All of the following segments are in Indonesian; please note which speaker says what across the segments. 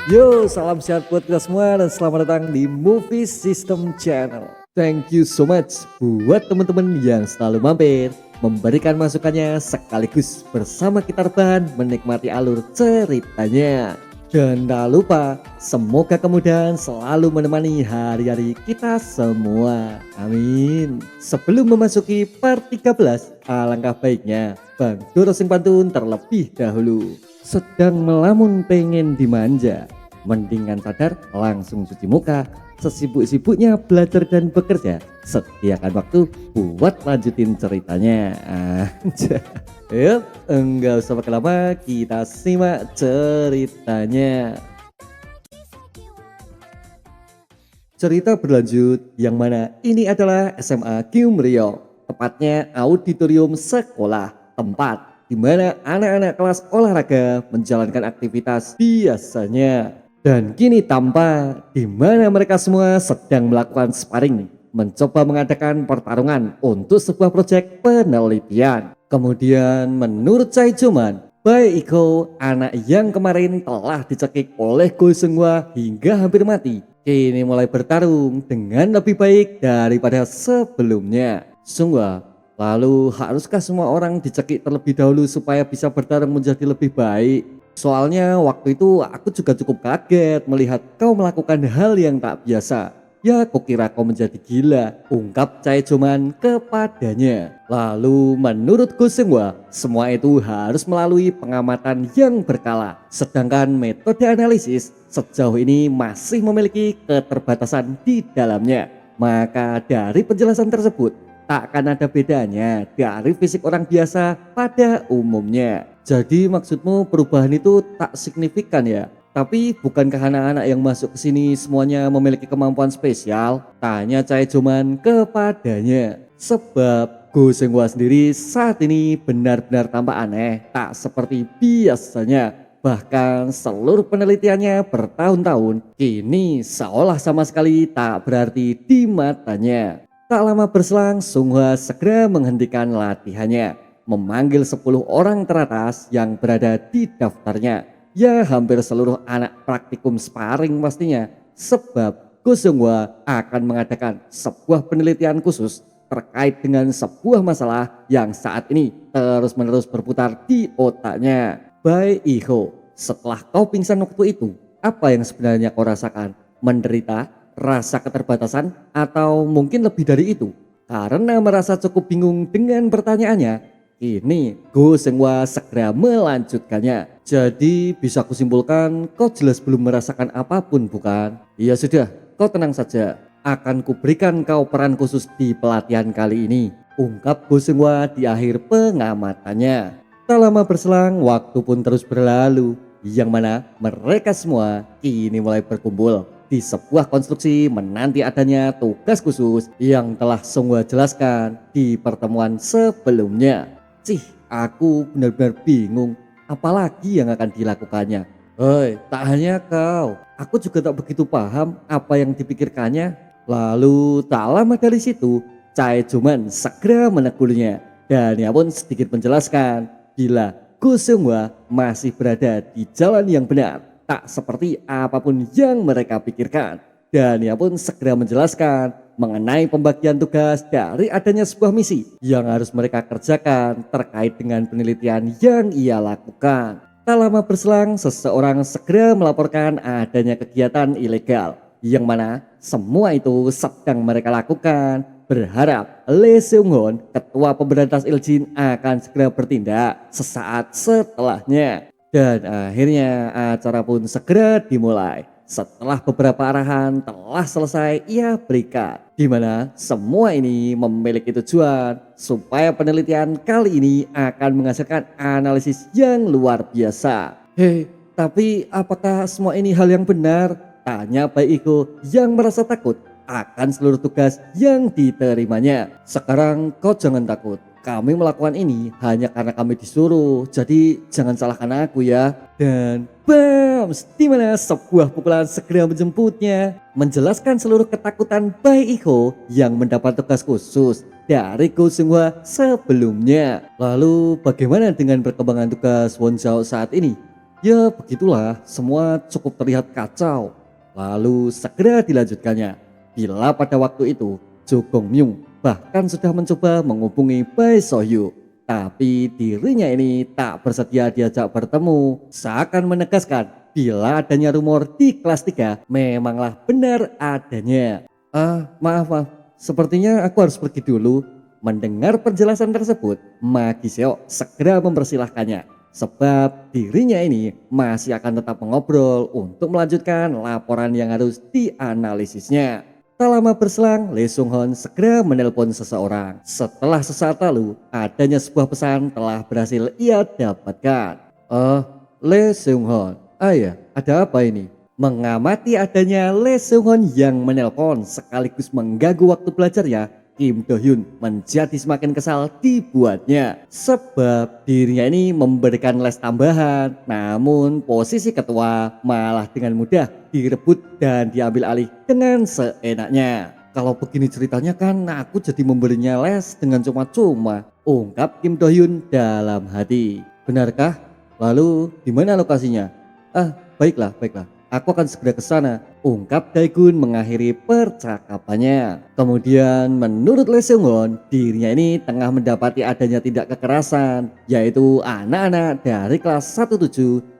Speaker 1: Yo, salam sehat buat kita semua dan selamat datang di Movie System Channel. Thank you so much buat teman-teman yang selalu mampir, memberikan masukannya sekaligus bersama kita rebahan menikmati alur ceritanya. Dan tak lupa, semoga kemudahan selalu menemani hari-hari kita semua. Amin. Sebelum memasuki part 13, alangkah baiknya Bang Doro Sing Pantun terlebih dahulu. Sedang melamun pengen dimanja, mendingan sadar langsung cuci muka. Sesibuk-sibuknya belajar dan bekerja, sediakan waktu buat lanjutin ceritanya. Yuk, enggak usah pakai lama, kita simak ceritanya. Cerita berlanjut yang mana ini adalah SMA Kyumryo, tepatnya auditorium sekolah, tempat di mana anak-anak kelas olahraga menjalankan aktivitas biasanya. Dan kini tampak di mana mereka semua sedang melakukan sparring, mencoba mengadakan pertarungan untuk sebuah proyek penelitian. Kemudian menurut Chai Juman, Bae Iko, anak yang kemarin telah dicekik oleh Go Seung-hwa hingga hampir mati, kini mulai bertarung dengan lebih baik daripada sebelumnya. Seung-hwa, lalu haruskah semua orang dicekik terlebih dahulu supaya bisa bertarung menjadi lebih baik? Soalnya waktu itu aku juga cukup kaget melihat kau melakukan hal yang tak biasa. Ya, kukira kau menjadi gila, ungkap Chae Joman kepadanya. Lalu menurut Go Seung-hwa, semua itu harus melalui pengamatan yang berkala. Sedangkan metode analisis sejauh ini masih memiliki keterbatasan di dalamnya. Maka dari penjelasan tersebut, tak akan ada bedanya dari fisik orang biasa pada umumnya. Jadi maksudmu perubahan itu tak signifikan ya? Tapi bukankah anak-anak yang masuk ke sini semuanya memiliki kemampuan spesial? Tanya Chae Joman kepadanya. Sebab Go Seung-hwa sendiri saat ini benar-benar tampak aneh, tak seperti biasanya. Bahkan seluruh penelitiannya bertahun-tahun kini seolah sama sekali tak berarti di matanya. Tak lama berselang, Seung-hwa segera menghentikan latihannya, memanggil 10 orang teratas yang berada di daftarnya. Ya, hampir seluruh anak praktikum sparring pastinya, sebab Go Seung-hwa akan mengadakan sebuah penelitian khusus terkait dengan sebuah masalah yang saat ini terus-menerus berputar di otaknya. Bae Iho, setelah kau pingsan waktu itu, apa yang sebenarnya kau rasakan? Menderita, rasa keterbatasan, atau mungkin lebih dari itu? Karena merasa cukup bingung dengan pertanyaannya, ini Go Seung-hwa segera melanjutkannya. Jadi bisa kusimpulkan kau jelas belum merasakan apapun bukan? Ya sudah, kau tenang saja. Akan kuberikan kau peran khusus di pelatihan kali ini, ungkap Go Seung-hwa di akhir pengamatannya. Tak lama berselang, waktu pun terus berlalu, yang mana mereka semua kini mulai berkumpul di sebuah konstruksi menanti adanya tugas khusus yang telah Seung-hwa jelaskan di pertemuan sebelumnya. Cih, aku benar-benar bingung apalagi yang akan dilakukannya. Hei, tak hanya kau, aku juga tak begitu paham apa yang dipikirkannya. Lalu tak lama dari situ, Chae Joman segera menegurnya dan ia pun sedikit menjelaskan bila Go Seung-hwa masih berada di jalan yang benar, tak seperti apapun yang mereka pikirkan. Dan ia pun segera menjelaskan mengenai pembagian tugas dari adanya sebuah misi yang harus mereka kerjakan terkait dengan penelitian yang ia lakukan. Tak lama berselang, seseorang segera melaporkan adanya kegiatan ilegal yang mana semua itu sedang mereka lakukan, berharap Lee Seung-hoon, ketua pemberantas Iljin, akan segera bertindak sesaat setelahnya. Dan akhirnya acara pun segera dimulai. Setelah beberapa arahan telah selesai ia berikan, di mana semua ini memiliki tujuan supaya penelitian kali ini akan menghasilkan analisis yang luar biasa. Hei, tapi apakah semua ini hal yang benar? Tanya Bae Iko yang merasa takut akan seluruh tugas yang diterimanya. Sekarang kau jangan takut. Kami melakukan ini hanya karena kami disuruh, jadi jangan salahkan aku ya. Dan bam, di mana sebuah pukulan segera menjemputnya, menjelaskan seluruh ketakutan Bae Iko yang mendapat tugas khusus dari Go Seung-hwa sebelumnya. Lalu bagaimana dengan perkembangan tugas Won Zhao saat ini? Ya begitulah, semua cukup terlihat kacau. Lalu segera dilanjutkannya. Bila pada waktu itu, Jo Gong Myung bahkan sudah mencoba menghubungi Bae Sohyu. Tapi dirinya ini tak bersedia diajak bertemu. Seakan menegaskan bila adanya rumor di kelas 3 memanglah benar adanya. Maaf. Sepertinya aku harus pergi dulu. Mendengar penjelasan tersebut, Ma Giseo segera mempersilahkannya. Sebab dirinya ini masih akan tetap mengobrol untuk melanjutkan laporan yang harus dianalisisnya. Tak lama berselang, Lee Sung Hon segera menelpon seseorang. Setelah sesaat lalu, adanya sebuah pesan telah berhasil ia dapatkan. Lee Sung Hon, ya, ada apa ini? Mengamati adanya Lee Sung Hon yang menelpon sekaligus mengganggu waktu belajarnya, Kim Do Hyun menjadi semakin kesal dibuatnya. Sebab dirinya ini memberikan les tambahan, namun posisi ketua malah dengan mudah direbut dan diambil alih dengan seenaknya. Kalau begini ceritanya kan aku jadi memberinya les dengan cuma-cuma, ungkap Kim Do Hyun dalam hati. Benarkah? Lalu di mana lokasinya? Baiklah. Aku akan segera ke sana, ungkap Daegun mengakhiri percakapannya. Kemudian menurut Lee Seung Won, dirinya ini tengah mendapati adanya tindak kekerasan, yaitu anak-anak dari kelas 17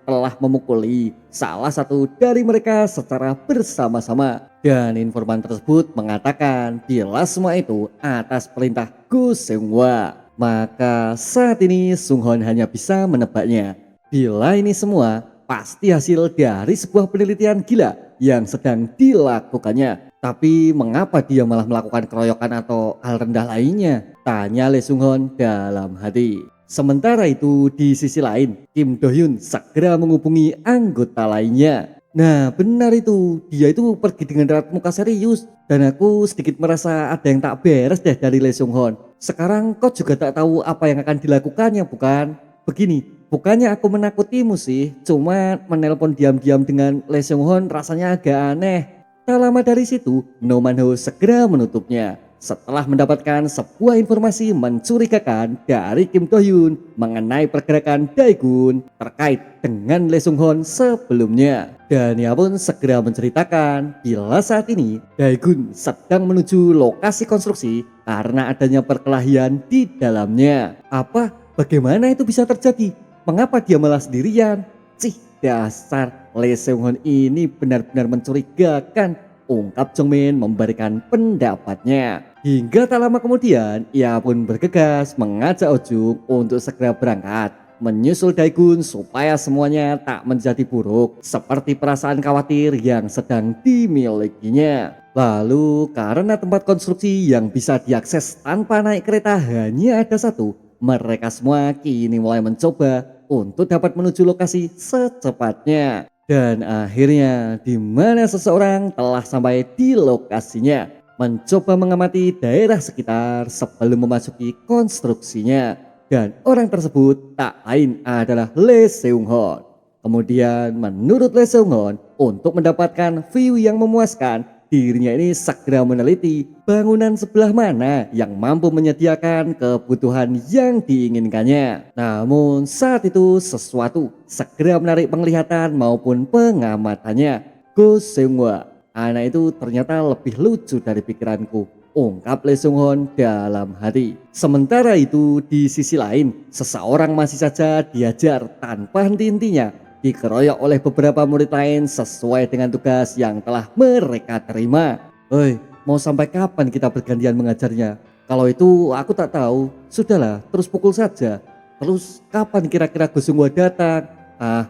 Speaker 1: telah memukuli salah satu dari mereka secara bersama-sama. Dan informan tersebut mengatakan bila semua itu atas perintah Go Seung Hwa. Maka saat ini Sung Hon hanya bisa menebaknya. Bila ini semua pasti hasil dari sebuah penelitian gila yang sedang dilakukannya. Tapi mengapa dia malah melakukan keroyokan atau hal rendah lainnya? Tanya Lee Sung Hon dalam hati. Sementara itu di sisi lain, Kim Do Hyun segera menghubungi anggota lainnya. Nah benar itu, dia itu pergi dengan raut muka serius. Dan aku sedikit merasa ada yang tak beres deh dari Lee Sung Hon. Sekarang kau juga tak tahu apa yang akan dilakukannya bukan? Begini, bukannya aku menakutimu sih, cuma menelpon diam-diam dengan Lee Seung Hon rasanya agak aneh. Tak lama dari situ, No Man Ho segera menutupnya. Setelah mendapatkan sebuah informasi mencurigakan dari Kim Do Hyun mengenai pergerakan Daegun terkait dengan Lee Seung Hon sebelumnya. Dan ia pun segera menceritakan bila saat ini Daegun sedang menuju lokasi konstruksi karena adanya perkelahian di dalamnya. Apa? Bagaimana itu bisa terjadi? Mengapa dia malah sendirian? Cih, dasar Lee Seung Hon ini benar-benar mencurigakan, ungkap Jong Min memberikan pendapatnya. Hingga tak lama kemudian, ia pun bergegas mengajak Ojung untuk segera berangkat menyusul Daegun supaya semuanya tak menjadi buruk seperti perasaan khawatir yang sedang dimilikinya. Lalu karena tempat konstruksi yang bisa diakses tanpa naik kereta hanya ada satu, mereka semua kini mulai mencoba untuk dapat menuju lokasi secepatnya. Dan akhirnya di mana seseorang telah sampai di lokasinya, mencoba mengamati daerah sekitar sebelum memasuki konstruksinya. Dan orang tersebut tak lain adalah Lee Seung Hon. Kemudian menurut Lee Seung Hon, untuk mendapatkan view yang memuaskan, dirinya ini segera meneliti bangunan sebelah mana yang mampu menyediakan kebutuhan yang diinginkannya. Namun saat itu sesuatu segera menarik penglihatan maupun pengamatannya. Go Seung Hwa, anak itu ternyata lebih lucu dari pikiranku, ungkap Lee Sung Hon dalam hati. Sementara itu di sisi lain, seseorang masih saja diajar tanpa henti-hentinya, dikeroyok oleh beberapa murid lain sesuai dengan tugas yang telah mereka terima. Hei, mau sampai kapan kita bergantian mengajarnya? Kalau itu aku tak tahu. Sudahlah, terus pukul saja. Terus kapan kira-kira Go Seung Hwa datang?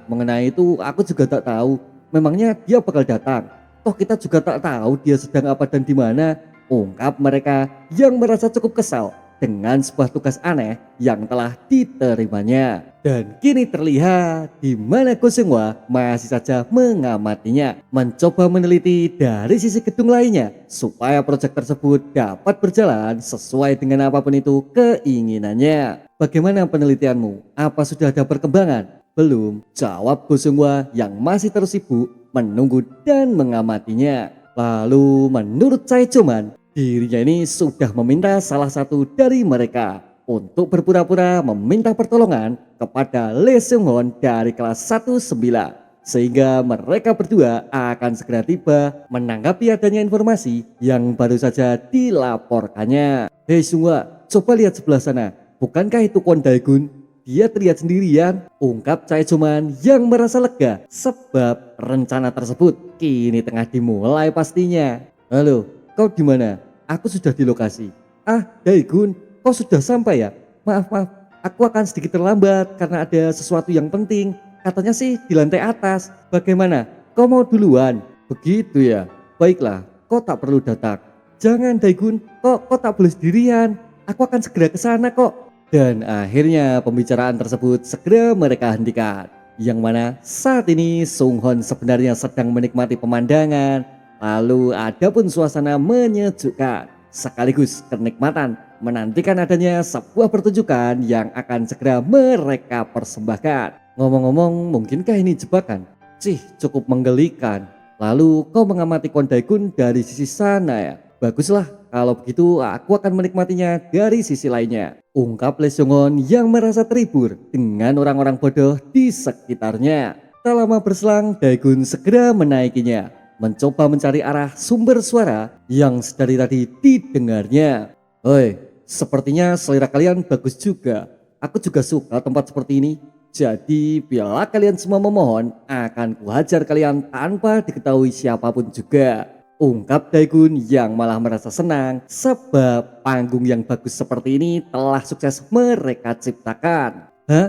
Speaker 1: Mengenai itu aku juga tak tahu. Memangnya dia bakal datang? Toh kita juga tak tahu dia sedang apa dan di mana, ungkap mereka yang merasa cukup kesal dengan sebuah tugas aneh yang telah diterimanya. Dan kini terlihat di mana Go Seung Hwa masih saja mengamatinya, mencoba meneliti dari sisi gedung lainnya supaya proyek tersebut dapat berjalan sesuai dengan apapun itu keinginannya. Bagaimana penelitianmu? Apa sudah ada perkembangan? Belum, jawab Go Seung Hwa yang masih terus sibuk menunggu dan mengamatinya. Lalu menurut Chai Choman, dirinya ini sudah meminta salah satu dari mereka untuk berpura-pura meminta pertolongan kepada Lee Seung-hoon dari kelas 19 sehingga mereka berdua akan segera tiba menanggapi adanya informasi yang baru saja dilaporkannya. Hei Sunghwa, coba lihat sebelah sana. Bukankah itu Kwon Daegun? Dia terlihat sendirian, ungkap Chae Chuman yang merasa lega sebab rencana tersebut kini tengah dimulai pastinya. Halo, kau di mana? Aku sudah di lokasi. Ah, Daegun, kau sudah sampai ya? Maaf, aku akan sedikit terlambat karena ada sesuatu yang penting. Katanya sih di lantai atas. Bagaimana? Kau mau duluan? Begitu ya? Baiklah, kau tak perlu datang. Jangan Daegun, kau tak boleh sendirian. Aku akan segera ke sana kok. Dan akhirnya pembicaraan tersebut segera mereka hentikan. Yang mana saat ini Sung-hoon sebenarnya sedang menikmati pemandangan. Lalu ada pun suasana menyejukkan. Sekaligus kenikmatan menantikan adanya sebuah pertunjukan yang akan segera mereka persembahkan. Ngomong-ngomong, mungkinkah ini jebakan? Cih, cukup menggelikan. Lalu kau mengamati Kwon Daegun dari sisi sana ya? Baguslah, kalau begitu aku akan menikmatinya dari sisi lainnya. Ungkap Lee Seung-hoon yang merasa terhibur dengan orang-orang bodoh di sekitarnya. Tak lama berselang, Daegun segera menaikinya. Mencoba mencari arah sumber suara yang sedari tadi didengarnya. Hoi, sepertinya selera kalian bagus juga. Aku juga suka tempat seperti ini. Jadi bila kalian semua memohon, akan kuhajar kalian tanpa diketahui siapapun juga. Ungkap Daegun yang malah merasa senang sebab panggung yang bagus seperti ini telah sukses mereka ciptakan. Hah?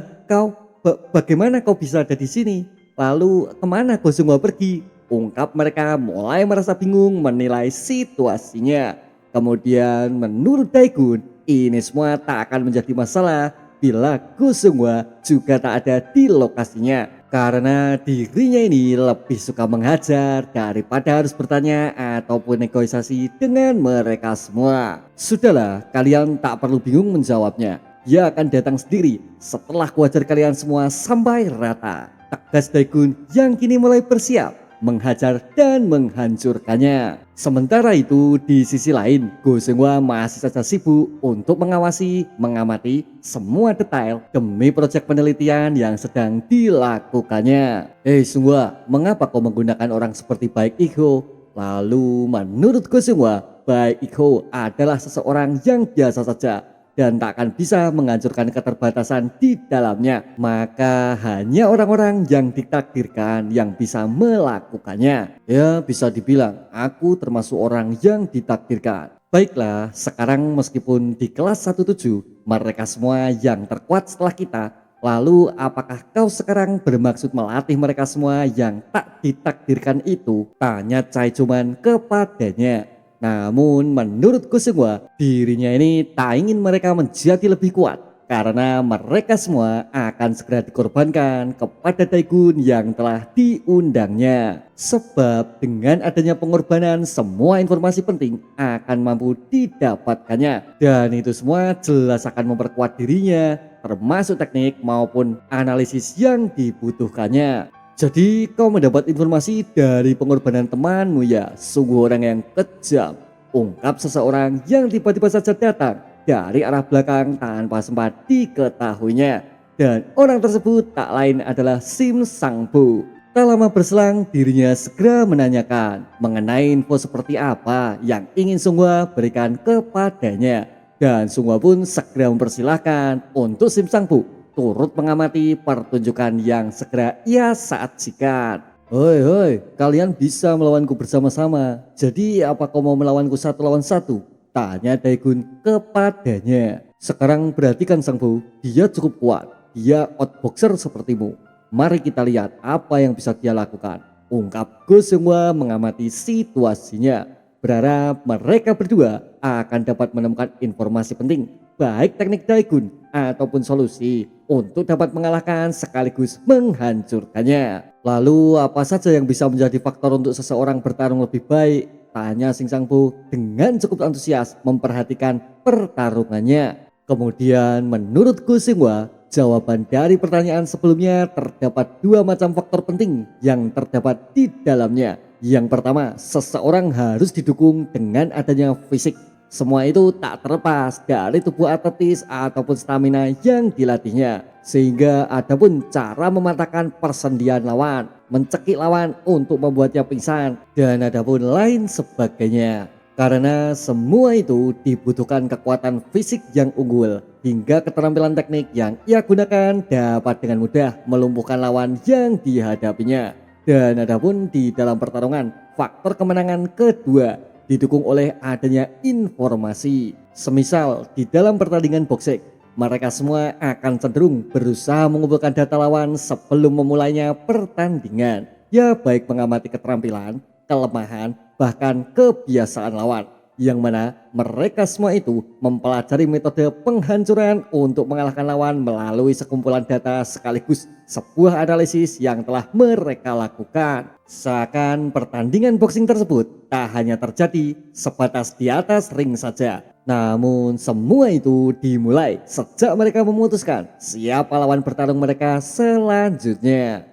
Speaker 1: Bagaimana kau bisa ada di sini? Lalu kemana kau semua pergi? Ungkap mereka mulai merasa bingung menilai situasinya. Kemudian menurut Daegun, ini semua tak akan menjadi masalah bila Go Seung-hwa juga tak ada di lokasinya. Karena dirinya ini lebih suka menghajar daripada harus bertanya ataupun negosiasi dengan mereka semua. Sudahlah, kalian tak perlu bingung menjawabnya. Dia akan datang sendiri setelah kuajar kalian semua sampai rata. Tegas Daegun yang kini mulai bersiap menghajar dan menghancurkannya. Sementara itu di sisi lain, Go Seung-hwa masih saja sibuk untuk mengamati semua detail demi proyek penelitian yang sedang dilakukannya. Hei Seung-hwa, mengapa kau menggunakan orang seperti Baek Ik-ho? Lalu menurut Go Seung-hwa, Baek Ik-ho adalah seseorang yang biasa saja dan tak akan bisa menghancurkan keterbatasan di dalamnya. Maka hanya orang-orang yang ditakdirkan yang bisa melakukannya. Ya bisa dibilang aku termasuk orang yang ditakdirkan. Baiklah, sekarang meskipun di kelas 17 mereka semua yang terkuat setelah kita, lalu apakah kau sekarang bermaksud melatih mereka semua yang tak ditakdirkan itu? Tanya Chae Chuman kepadanya. Namun menurut Go Seung-hwa, dirinya ini tak ingin mereka menjadi lebih kuat karena mereka semua akan segera dikorbankan kepada Daegun yang telah diundangnya. Sebab dengan adanya pengorbanan semua informasi penting akan mampu didapatkannya. Dan itu semua jelas akan memperkuat dirinya termasuk teknik maupun analisis yang dibutuhkannya. Jadi kau mendapat informasi dari pengorbanan temanmu ya, sungguh orang yang kejam. Ungkap seseorang yang tiba-tiba saja datang dari arah belakang tanpa sempat diketahuinya. Dan orang tersebut tak lain adalah Sim Sang-bu. Tak lama berselang dirinya segera menanyakan mengenai info seperti apa yang ingin Seung-hwa berikan kepadanya. Dan Seung-hwa pun segera mempersilahkan untuk Sim Sang-bu turut mengamati pertunjukan yang segera ia sajikan. Hoi, kalian bisa melawanku bersama-sama. Jadi apa kau mau melawanku 1 lawan 1? Tanya Daegun kepadanya. Sekarang perhatikan Sang-bu, dia cukup kuat. Dia outboxer sepertimu. Mari kita lihat apa yang bisa dia lakukan. Ungkap Go Seung-hwa mengamati situasinya. Berharap mereka berdua akan dapat menemukan informasi penting, baik teknik Daegun ataupun solusi untuk dapat mengalahkan sekaligus menghancurkannya. Lalu apa saja yang bisa menjadi faktor untuk seseorang bertarung lebih baik? Tanya Sing Sang-bu dengan cukup antusias memperhatikan pertarungannya. Kemudian menurut Go Seung-hwa, jawaban dari pertanyaan sebelumnya terdapat 2 macam faktor penting yang terdapat di dalamnya. Yang pertama, seseorang harus didukung dengan adanya fisik Semua itu tak terlepas dari tubuh atletis ataupun stamina yang dilatihnya. Sehingga ada pun cara mematahkan persendian lawan, mencekik lawan untuk membuatnya pingsan, dan ada pun lain sebagainya. Karena semua itu dibutuhkan kekuatan fisik yang unggul hingga keterampilan teknik yang ia gunakan dapat dengan mudah melumpuhkan lawan yang dihadapinya. Dan adapun di dalam pertarungan, faktor kemenangan kedua didukung oleh adanya informasi. Semisal di dalam pertandingan boxing, mereka semua akan cenderung berusaha mengumpulkan data lawan sebelum memulainya pertandingan. Ya baik mengamati keterampilan, kelemahan, bahkan kebiasaan lawan. Yang mana mereka semua itu mempelajari metode penghancuran untuk mengalahkan lawan melalui sekumpulan data sekaligus sebuah analisis yang telah mereka lakukan. Seakan pertandingan boxing tersebut tak hanya terjadi sebatas di atas ring saja. Namun semua itu dimulai sejak mereka memutuskan siapa lawan bertarung mereka selanjutnya.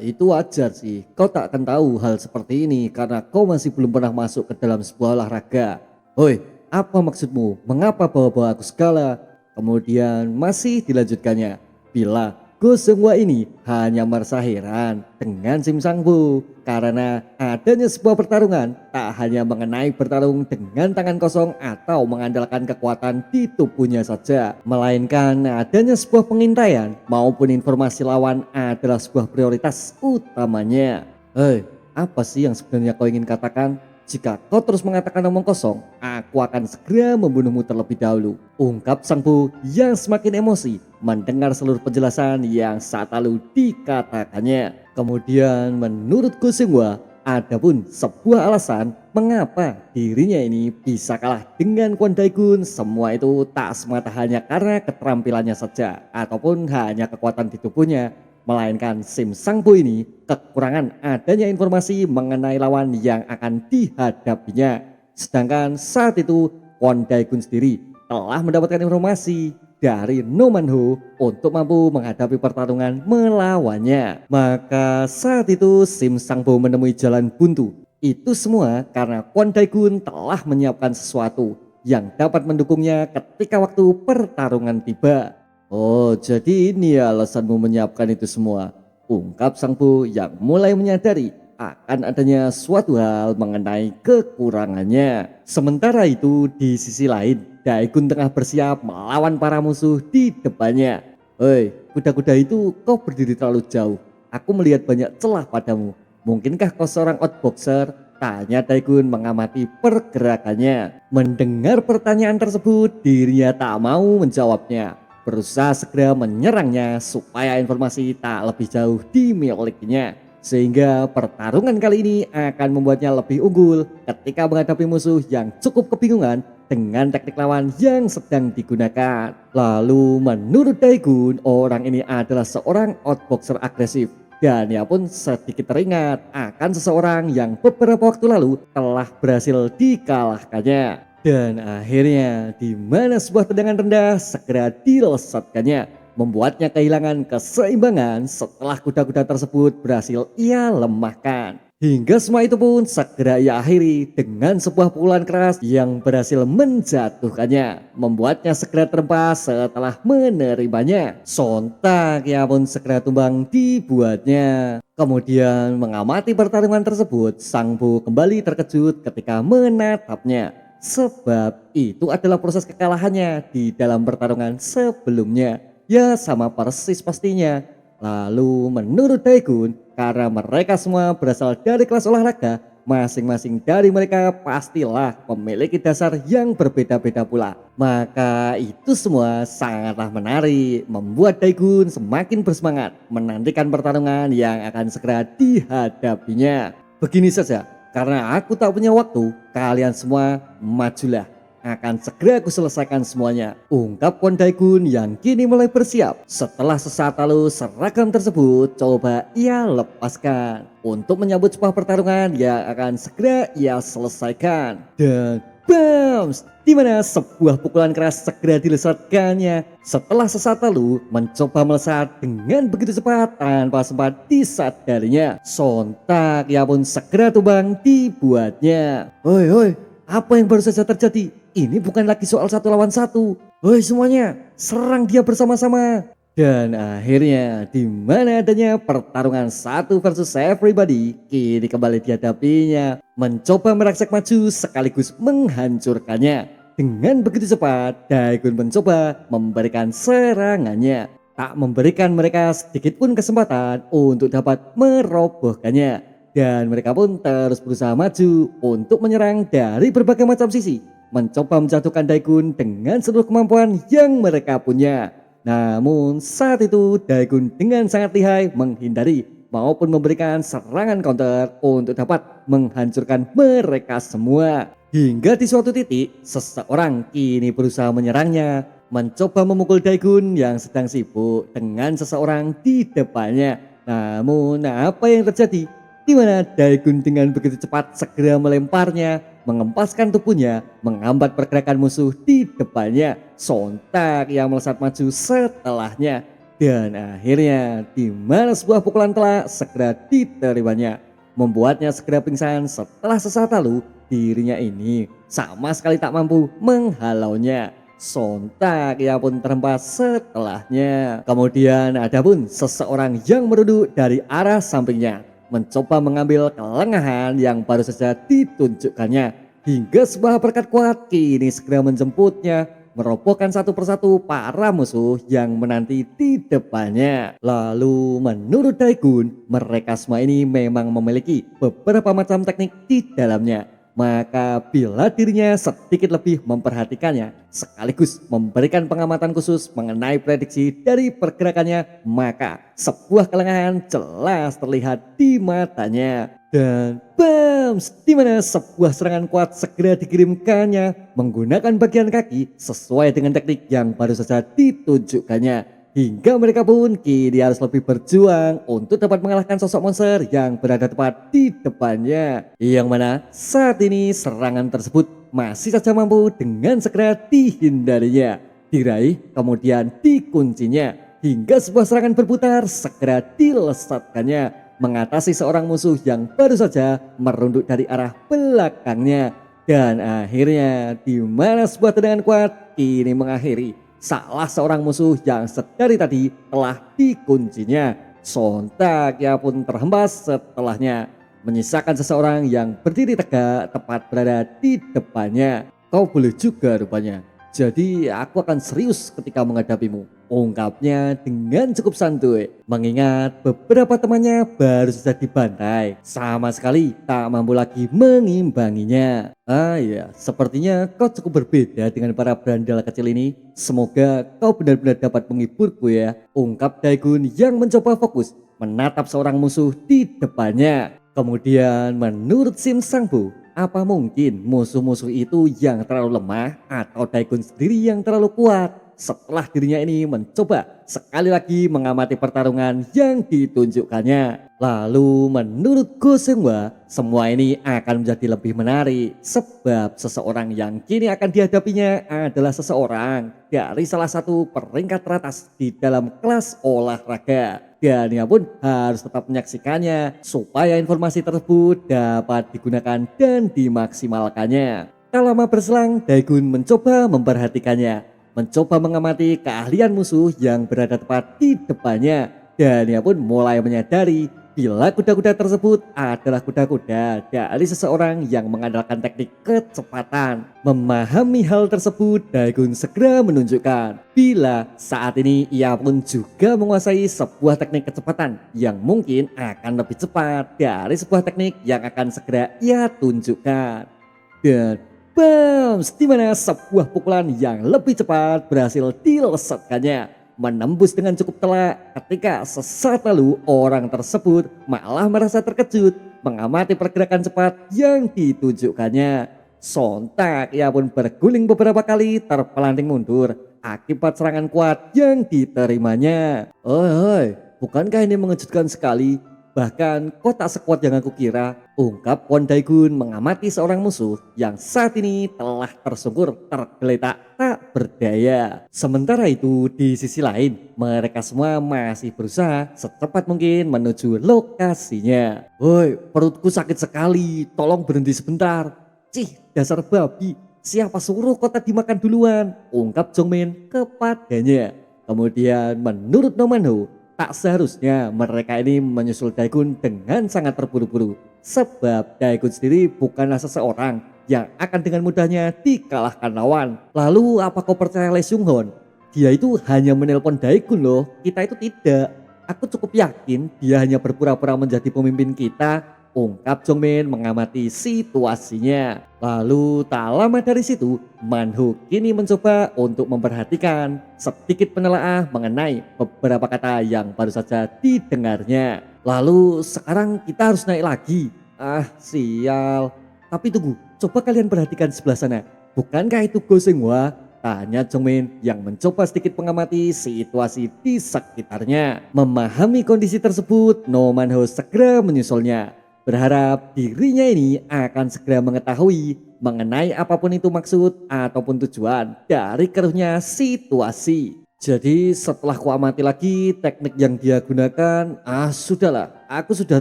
Speaker 1: Itu wajar sih. Kau tak akan tahu hal seperti ini karena kau masih belum pernah masuk ke dalam sebuah olahraga. Hoi, apa maksudmu? Mengapa bawa-bawa aku segala? Kemudian masih dilanjutkannya. Bila Go Seung-hwa ini hanya merasa heran dengan Sim Sang-woo karena adanya sebuah pertarungan tak hanya mengenai bertarung dengan tangan kosong atau mengandalkan kekuatan di tubuhnya saja, melainkan adanya sebuah pengintaian maupun informasi lawan adalah sebuah prioritas utamanya. Hei, apa sih yang sebenarnya kau ingin katakan? Jika kau terus mengatakan omong kosong, aku akan segera membunuhmu terlebih dahulu. Ungkap Sang-woo yang semakin emosi mendengar seluruh penjelasan yang saat lalu dikatakannya. Kemudian menurut Go Seung-hwa, ada pun sebuah alasan mengapa dirinya ini bisa kalah dengan Kwon Dae-gun. Semua itu tak semata hanya karena keterampilannya saja ataupun hanya kekuatan di tubuhnya, melainkan Sim Sang-woo ini kekurangan adanya informasi mengenai lawan yang akan dihadapinya. Sedangkan saat itu Kwon Dae-gun sendiri telah mendapatkan informasi dari No Man-ho untuk mampu menghadapi pertarungan melawannya. Maka saat itu Sim Sang-woo menemui jalan buntu. Itu semua karena Kwon Dae-gun telah menyiapkan sesuatu yang dapat mendukungnya ketika waktu pertarungan tiba. Oh, jadi ini ya alasanmu menyiapkan itu semua. Ungkap Sang-woo yang mulai menyadari akan adanya suatu hal mengenai kekurangannya. Sementara itu di sisi lain, Dae-gun tengah bersiap melawan para musuh di depannya. Hei, kuda-kuda itu kau berdiri terlalu jauh. Aku melihat banyak celah padamu. Mungkinkah kau seorang outboxer? Tanya Dae-gun mengamati pergerakannya. Mendengar pertanyaan tersebut, dirinya tak mau menjawabnya. Berusaha segera menyerangnya supaya informasi tak lebih jauh dimilikinya. Sehingga pertarungan kali ini akan membuatnya lebih unggul ketika menghadapi musuh yang cukup kebingungan dengan teknik lawan yang sedang digunakan. Lalu menurut Dae-gun, orang ini adalah seorang outboxer agresif. Dan ia pun sedikit teringat akan seseorang yang beberapa waktu lalu telah berhasil dikalahkannya. Dan akhirnya di mana sebuah tendangan rendah segera dilesatkannya, membuatnya kehilangan keseimbangan setelah kuda-kuda tersebut berhasil ia lemahkan. Hingga semua itu pun segera ia akhiri dengan sebuah pukulan keras yang berhasil menjatuhkannya, membuatnya segera terhempas setelah menerimanya. Sontak ia pun segera tumbang dibuatnya. Kemudian mengamati pertarungan tersebut, Sang-woo kembali terkejut ketika menatapnya. Sebab itu adalah proses kekalahannya di dalam pertarungan sebelumnya. Ya sama persis pastinya. Lalu menurut Dae-gun, karena mereka semua berasal dari kelas olahraga, masing-masing dari mereka pastilah memiliki dasar yang berbeda-beda pula. Maka itu semua sangatlah menarik, membuat Dae-gun semakin bersemangat menantikan pertarungan yang akan segera dihadapinya. Begini saja. Karena aku tak punya waktu, kalian semua majulah. Akan segera aku selesaikan semuanya. Ungkap Kwon Dae-gun yang kini mulai bersiap. Setelah sesaat lalu seragam tersebut coba ia lepaskan untuk menyambut sebuah pertarungan yang akan segera ia selesaikan. Dan bams! Di mana sebuah pukulan keras segera dilesatkannya. Setelah sesaat lalu mencoba melesat dengan begitu cepat tanpa sempat disadarinya. Sontak ia pun segera tumbang dibuatnya. Hoi, apa yang baru saja terjadi? ini bukan lagi soal satu lawan satu. Woi semuanya, serang dia bersama-sama. Dan akhirnya di mana adanya pertarungan satu versus everybody, kini kembali dihadapinya, mencoba merangsek maju sekaligus menghancurkannya. Dengan begitu cepat, Daegun mencoba memberikan serangannya, tak memberikan mereka sedikit pun kesempatan untuk dapat merobohkannya. Dan mereka pun terus berusaha maju untuk menyerang dari berbagai macam sisi, mencoba menjatuhkan Daegun dengan seluruh kemampuan yang mereka punya. Namun saat itu Daegun dengan sangat lihai menghindari maupun memberikan serangan counter untuk dapat menghancurkan mereka semua. Hingga di suatu titik seseorang kini berusaha menyerangnya, mencoba memukul Daegun yang sedang sibuk dengan seseorang di depannya. Namun apa yang terjadi? Di mana Daegun dengan begitu cepat segera melemparnya, mengempaskan tubuhnya, menghambat pergerakan musuh di depannya. Sontak yang melesat maju setelahnya. Dan akhirnya di mana sebuah pukulan telak segera diterimanya, membuatnya segera pingsan setelah sesaat lalu dirinya ini sama sekali tak mampu menghalaunya. Sontak ia pun terhempas setelahnya. Kemudian ada pun seseorang yang meruduk dari arah sampingnya, mencoba mengambil kelengahan yang baru saja ditunjukkannya, hingga sebuah berkat kuat kini segera menjemputnya, merobohkan satu persatu para musuh yang menanti di depannya. Lalu menurut Daegun, mereka semua ini memang memiliki beberapa macam teknik di dalamnya. Maka bila dirinya sedikit lebih memperhatikannya, sekaligus memberikan pengamatan khusus mengenai prediksi dari pergerakannya, maka sebuah kelengahan jelas terlihat di matanya. Dan bams, di mana sebuah serangan kuat segera dikirimkannya menggunakan bagian kaki sesuai dengan teknik yang baru saja ditunjukkannya. Hingga mereka pun kini harus lebih berjuang untuk dapat mengalahkan sosok monster yang berada tepat di depannya. Yang mana saat ini serangan tersebut masih saja mampu dengan segera dihindarinya, diraih kemudian dikuncinya, hingga sebuah serangan berputar segera dilesatkannya, mengatasi seorang musuh yang baru saja merunduk dari arah belakangnya. Dan akhirnya di mana sebuah tendangan kuat kini mengakhiri salah seorang musuh yang sedari tadi telah dikuncinya. Sontak ia pun terhempas setelahnya, menyisakan seseorang yang berdiri tegak tepat berada di depannya. Kau boleh juga rupanya. Jadi aku akan serius ketika menghadapimu, ungkapnya dengan cukup santuy, mengingat beberapa temannya baru saja dibantai, sama sekali tak mampu lagi mengimbanginya. Ah ya, sepertinya kau cukup berbeda dengan para berandal kecil ini. Semoga kau benar-benar dapat menghiburku ya, ungkap Daegun yang mencoba fokus menatap seorang musuh di depannya. Kemudian menurut Sim Sangbu, apa mungkin musuh-musuh itu yang terlalu lemah atau Daegun sendiri yang terlalu kuat? Setelah dirinya ini mencoba sekali lagi mengamati pertarungan yang ditunjukkannya. Lalu menurut Go Seung-hwa, semua ini akan menjadi lebih menarik sebab seseorang yang kini akan dihadapinya adalah seseorang dari salah satu peringkat teratas di dalam kelas olahraga. Dan ia pun harus tetap menyaksikannya supaya informasi tersebut dapat digunakan dan dimaksimalkannya. Tak lama berselang, Daegun mencoba memperhatikannya, mencoba mengamati keahlian musuh yang berada tepat di depannya. Dan ia pun mulai menyadari bila kuda-kuda tersebut adalah kuda-kuda dari seseorang yang mengandalkan teknik kecepatan. Memahami hal tersebut, Daegun segera menunjukkan bila saat ini ia pun juga menguasai sebuah teknik kecepatan yang mungkin akan lebih cepat dari sebuah teknik yang akan segera ia tunjukkan. Dan bams, di mana sebuah pukulan yang lebih cepat berhasil dilesatkannya, menembus dengan cukup telak ketika sesaat lalu orang tersebut malah merasa terkejut mengamati pergerakan cepat yang ditunjukkannya. Sontak ia pun berguling beberapa kali terpelanting mundur akibat serangan kuat yang diterimanya. Oi, bukankah ini mengejutkan sekali? Bahkan kau tak sekuat yang aku kira, ungkap Kwon Daegun mengamati seorang musuh yang saat ini telah tersungkur tergeletak tak berdaya. Sementara itu di sisi lain, mereka semua masih berusaha secepat mungkin menuju lokasinya. Woi, perutku sakit sekali, tolong berhenti sebentar. Cih, dasar babi, Siapa suruh kota dimakan duluan? Ungkap Jongmin kepadanya. Kemudian menurut Nomanho, tak seharusnya mereka ini menyusul Daegun dengan sangat terburu-buru. Sebab Daegun sendiri bukanlah seseorang yang akan dengan mudahnya dikalahkan lawan. Lalu apa kau percaya Lee Seung-hoon? Dia itu hanya menelpon Daegun loh, kita itu tidak. Aku cukup yakin dia hanya berpura-pura menjadi pemimpin kita, ungkap Jongmin mengamati situasinya. Lalu tak lama dari situ, Manho kini mencoba untuk memperhatikan sedikit penelaah mengenai beberapa kata yang baru saja didengarnya. Lalu sekarang kita harus naik lagi. Ah sial. Tapi tunggu, coba kalian perhatikan sebelah sana. Bukankah itu Go Seung-hwa? Tanya Jongmin yang mencoba sedikit mengamati situasi di sekitarnya. Memahami kondisi tersebut, No Manho segera menyusulnya. Berharap dirinya ini akan segera mengetahui mengenai apapun itu maksud ataupun tujuan dari keruhnya situasi. Jadi setelah ku amati lagi teknik yang dia gunakan, sudahlah, aku sudah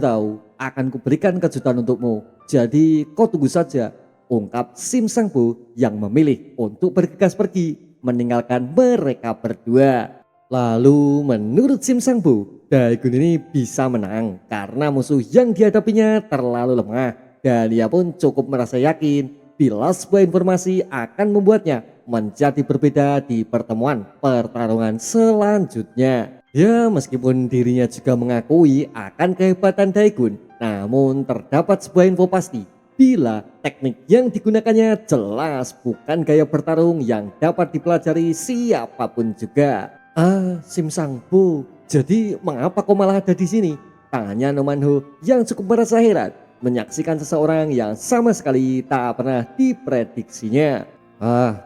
Speaker 1: tahu, akan kuberikan kejutan untukmu. Jadi kau tunggu saja, ungkap Sim Sang-bo yang memilih untuk bergegas pergi meninggalkan mereka berdua. Lalu menurut Sim Sang-bo, Daegun ini bisa menang karena musuh yang dihadapinya terlalu lemah dan ia pun cukup merasa yakin bila sebuah informasi akan membuatnya menjadi berbeda di pertemuan pertarungan selanjutnya. Ya meskipun dirinya juga mengakui akan kehebatan Daegun, namun terdapat sebuah info pasti bila teknik yang digunakannya jelas bukan gaya bertarung yang dapat dipelajari siapapun juga. Sim Sang-bo, jadi mengapa kau malah ada di sini? Tanya No Manho yang cukup merasa heran menyaksikan seseorang yang sama sekali tak pernah diprediksinya.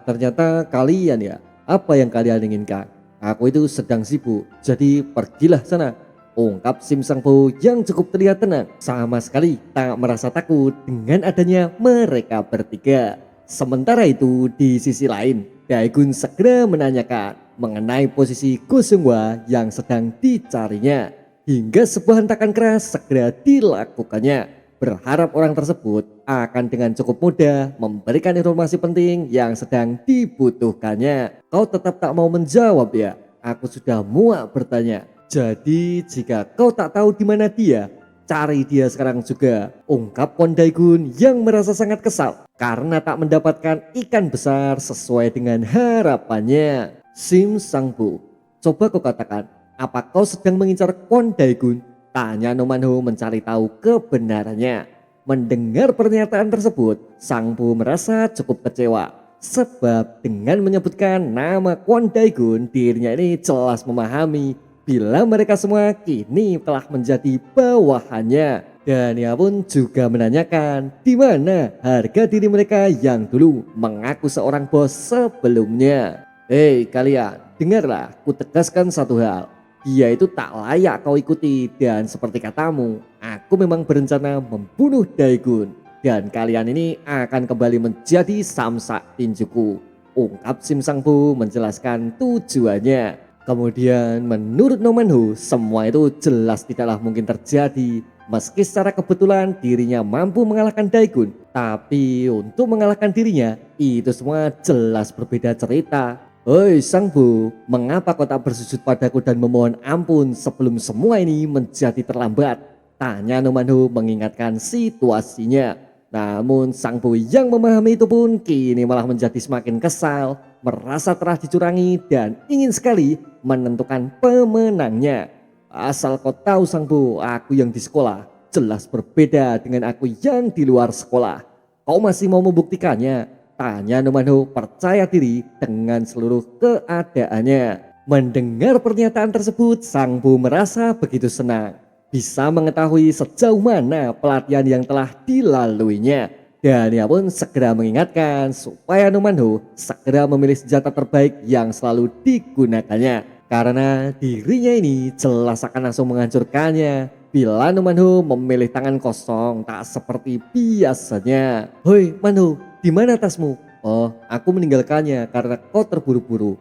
Speaker 1: Ternyata kalian ya. Apa yang kalian inginkan? Aku itu sedang sibuk, jadi pergilah sana, ungkap Sim Sang-bo yang cukup terlihat tenang, sama sekali tak merasa takut dengan adanya mereka bertiga. Sementara itu di sisi lain, Daegun segera menanyakan mengenai posisi Go Seung-hwa yang sedang dicarinya. Hingga sebuah hentakan keras segera dilakukannya, berharap orang tersebut akan dengan cukup mudah memberikan informasi penting yang sedang dibutuhkannya. Kau tetap tak mau menjawab ya? Aku sudah muak bertanya. Jadi jika kau tak tahu di mana dia, cari dia sekarang juga, ungkap Kwon Daegun yang merasa sangat kesal karena tak mendapatkan ikan besar sesuai dengan harapannya. Sim Sang-bo, coba kau katakan, apa kau sedang mengincar Kwon Daegun? Tanya No Manho mencari tahu kebenarannya. Mendengar pernyataan tersebut, Sang-bo merasa cukup kecewa. Sebab dengan menyebutkan nama Kwon Daegun, dirinya ini jelas memahami bila mereka semua kini telah menjadi bawahannya. Dan ia pun juga menanyakan di mana harga diri mereka yang dulu mengaku seorang bos sebelumnya. Hei kalian, dengarlah, ku tegaskan satu hal. Dia itu tak layak kau ikuti dan seperti katamu, aku memang berencana membunuh Daegun. Dan kalian ini akan kembali menjadi samsak tinjuku, ungkap Sim Sang-bo menjelaskan tujuannya. Kemudian menurut No Manho, semua itu jelas tidaklah mungkin terjadi. Meski secara kebetulan dirinya mampu mengalahkan Daegun, tapi untuk mengalahkan dirinya itu semua jelas berbeda cerita. Hei Sang-bo, mengapa kau tak bersujud padaku dan memohon ampun sebelum semua ini menjadi terlambat? Tanya No Manho mengingatkan situasinya. Namun Sang-bo yang memahami itu pun kini malah menjadi semakin kesal, merasa telah dicurangi dan ingin sekali menentukan pemenangnya. Asal kau tahu Sang-bo, aku yang di sekolah jelas berbeda dengan aku yang di luar sekolah. Kau masih mau membuktikannya? Tanya No Manho percaya diri dengan seluruh keadaannya. Mendengar pernyataan tersebut, Sang-bo merasa begitu senang. Bisa mengetahui sejauh mana pelatihan yang telah dilaluinya. Dan ia pun segera mengingatkan supaya No Manho segera memilih senjata terbaik yang selalu digunakannya. Karena dirinya ini jelas akan langsung menghancurkannya bila No Manho memilih tangan kosong tak seperti biasanya. Hoi Manho, di mana tasmu? Oh, aku meninggalkannya karena kau terburu-buru.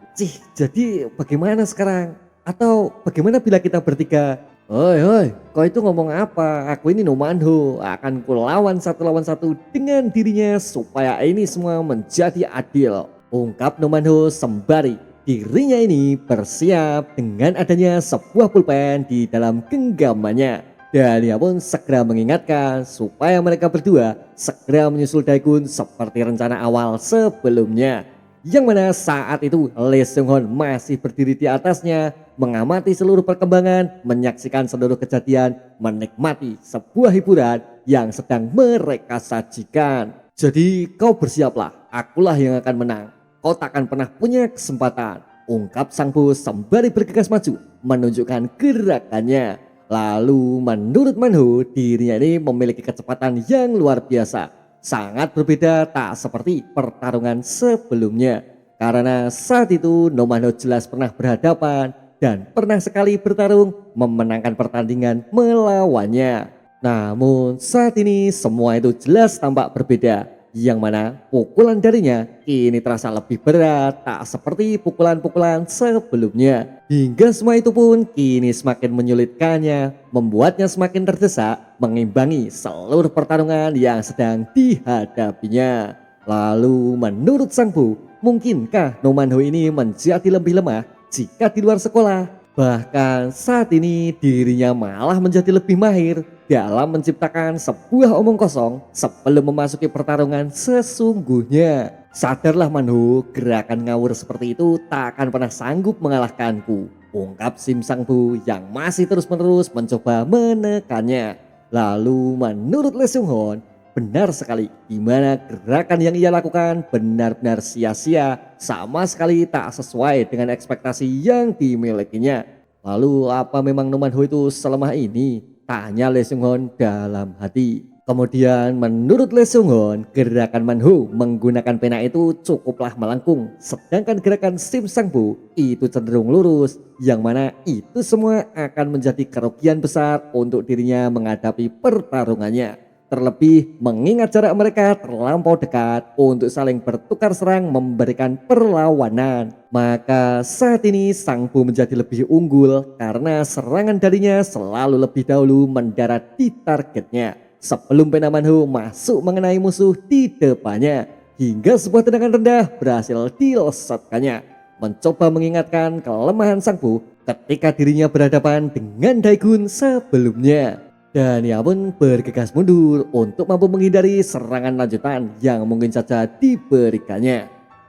Speaker 1: Jadi bagaimana sekarang? Atau bagaimana bila kita bertiga? Hoi hoi, kau itu ngomong apa? Aku ini Numanho, akan kulawan satu lawan satu dengan dirinya supaya ini semua menjadi adil. Ungkap Numanho sembari dirinya ini bersiap dengan adanya sebuah pulpen di dalam genggamannya. Dan ia pun segera mengingatkan supaya mereka berdua segera menyusul Daegun seperti rencana awal sebelumnya. Yang mana saat itu Lee Seung Hon masih berdiri di atasnya, mengamati seluruh perkembangan, menyaksikan seluruh kejadian, menikmati sebuah hiburan yang sedang mereka sajikan. Jadi kau bersiaplah, akulah yang akan menang. Kau takkan pernah punya kesempatan. Ungkap sang bos sembari bergegas maju, menunjukkan gerakannya. Lalu menurut Manho, dirinya ini memiliki kecepatan yang luar biasa. Sangat berbeda tak seperti pertarungan sebelumnya. Karena saat itu Nomano jelas pernah berhadapan dan pernah sekali bertarung memenangkan pertandingan melawannya. Namun saat ini semua itu jelas tampak berbeda. Yang mana pukulan darinya kini terasa lebih berat tak seperti pukulan-pukulan sebelumnya. Hingga semua itu pun kini semakin menyulitkannya, membuatnya semakin terdesak mengimbangi seluruh pertarungan yang sedang dihadapinya. Lalu menurut Sang Bu, mungkinkah Nomanho ini menjadi lebih lemah jika di luar sekolah? Bahkan saat ini dirinya malah menjadi lebih mahir dalam menciptakan sebuah omong kosong sebelum memasuki pertarungan sesungguhnya. Sadarlah Manho, gerakan ngawur seperti itu tak akan pernah sanggup mengalahkanku. Ungkap Sim Sang Bu yang masih terus-menerus mencoba menekannya. Lalu menurut Lee Seung Hon, benar sekali di mana gerakan yang ia lakukan benar-benar sia-sia, sama sekali tak sesuai dengan ekspektasi yang dimilikinya. Lalu apa memang Numanho itu selemah ini? Tanya Lee Seung Hon dalam hati. Kemudian menurut Lee Seung Hon, gerakan Manho menggunakan pena itu cukuplah melengkung. Sedangkan gerakan Sim Sang Bu itu cenderung lurus. Yang mana itu semua akan menjadi kerugian besar untuk dirinya menghadapi pertarungannya. Terlebih mengingat jarak mereka terlampau dekat untuk saling bertukar serang memberikan perlawanan. Maka saat ini Sang Bu menjadi lebih unggul karena serangan darinya selalu lebih dahulu mendarat di targetnya. Sebelum pena Manho masuk mengenai musuh di depannya. Hingga sebuah tendangan rendah berhasil dilesatkannya. Mencoba mengingatkan kelemahan Sang Bu ketika dirinya berhadapan dengan Daegun sebelumnya. Dan ia pun bergegas mundur untuk mampu menghindari serangan lanjutan yang mungkin saja diberikannya.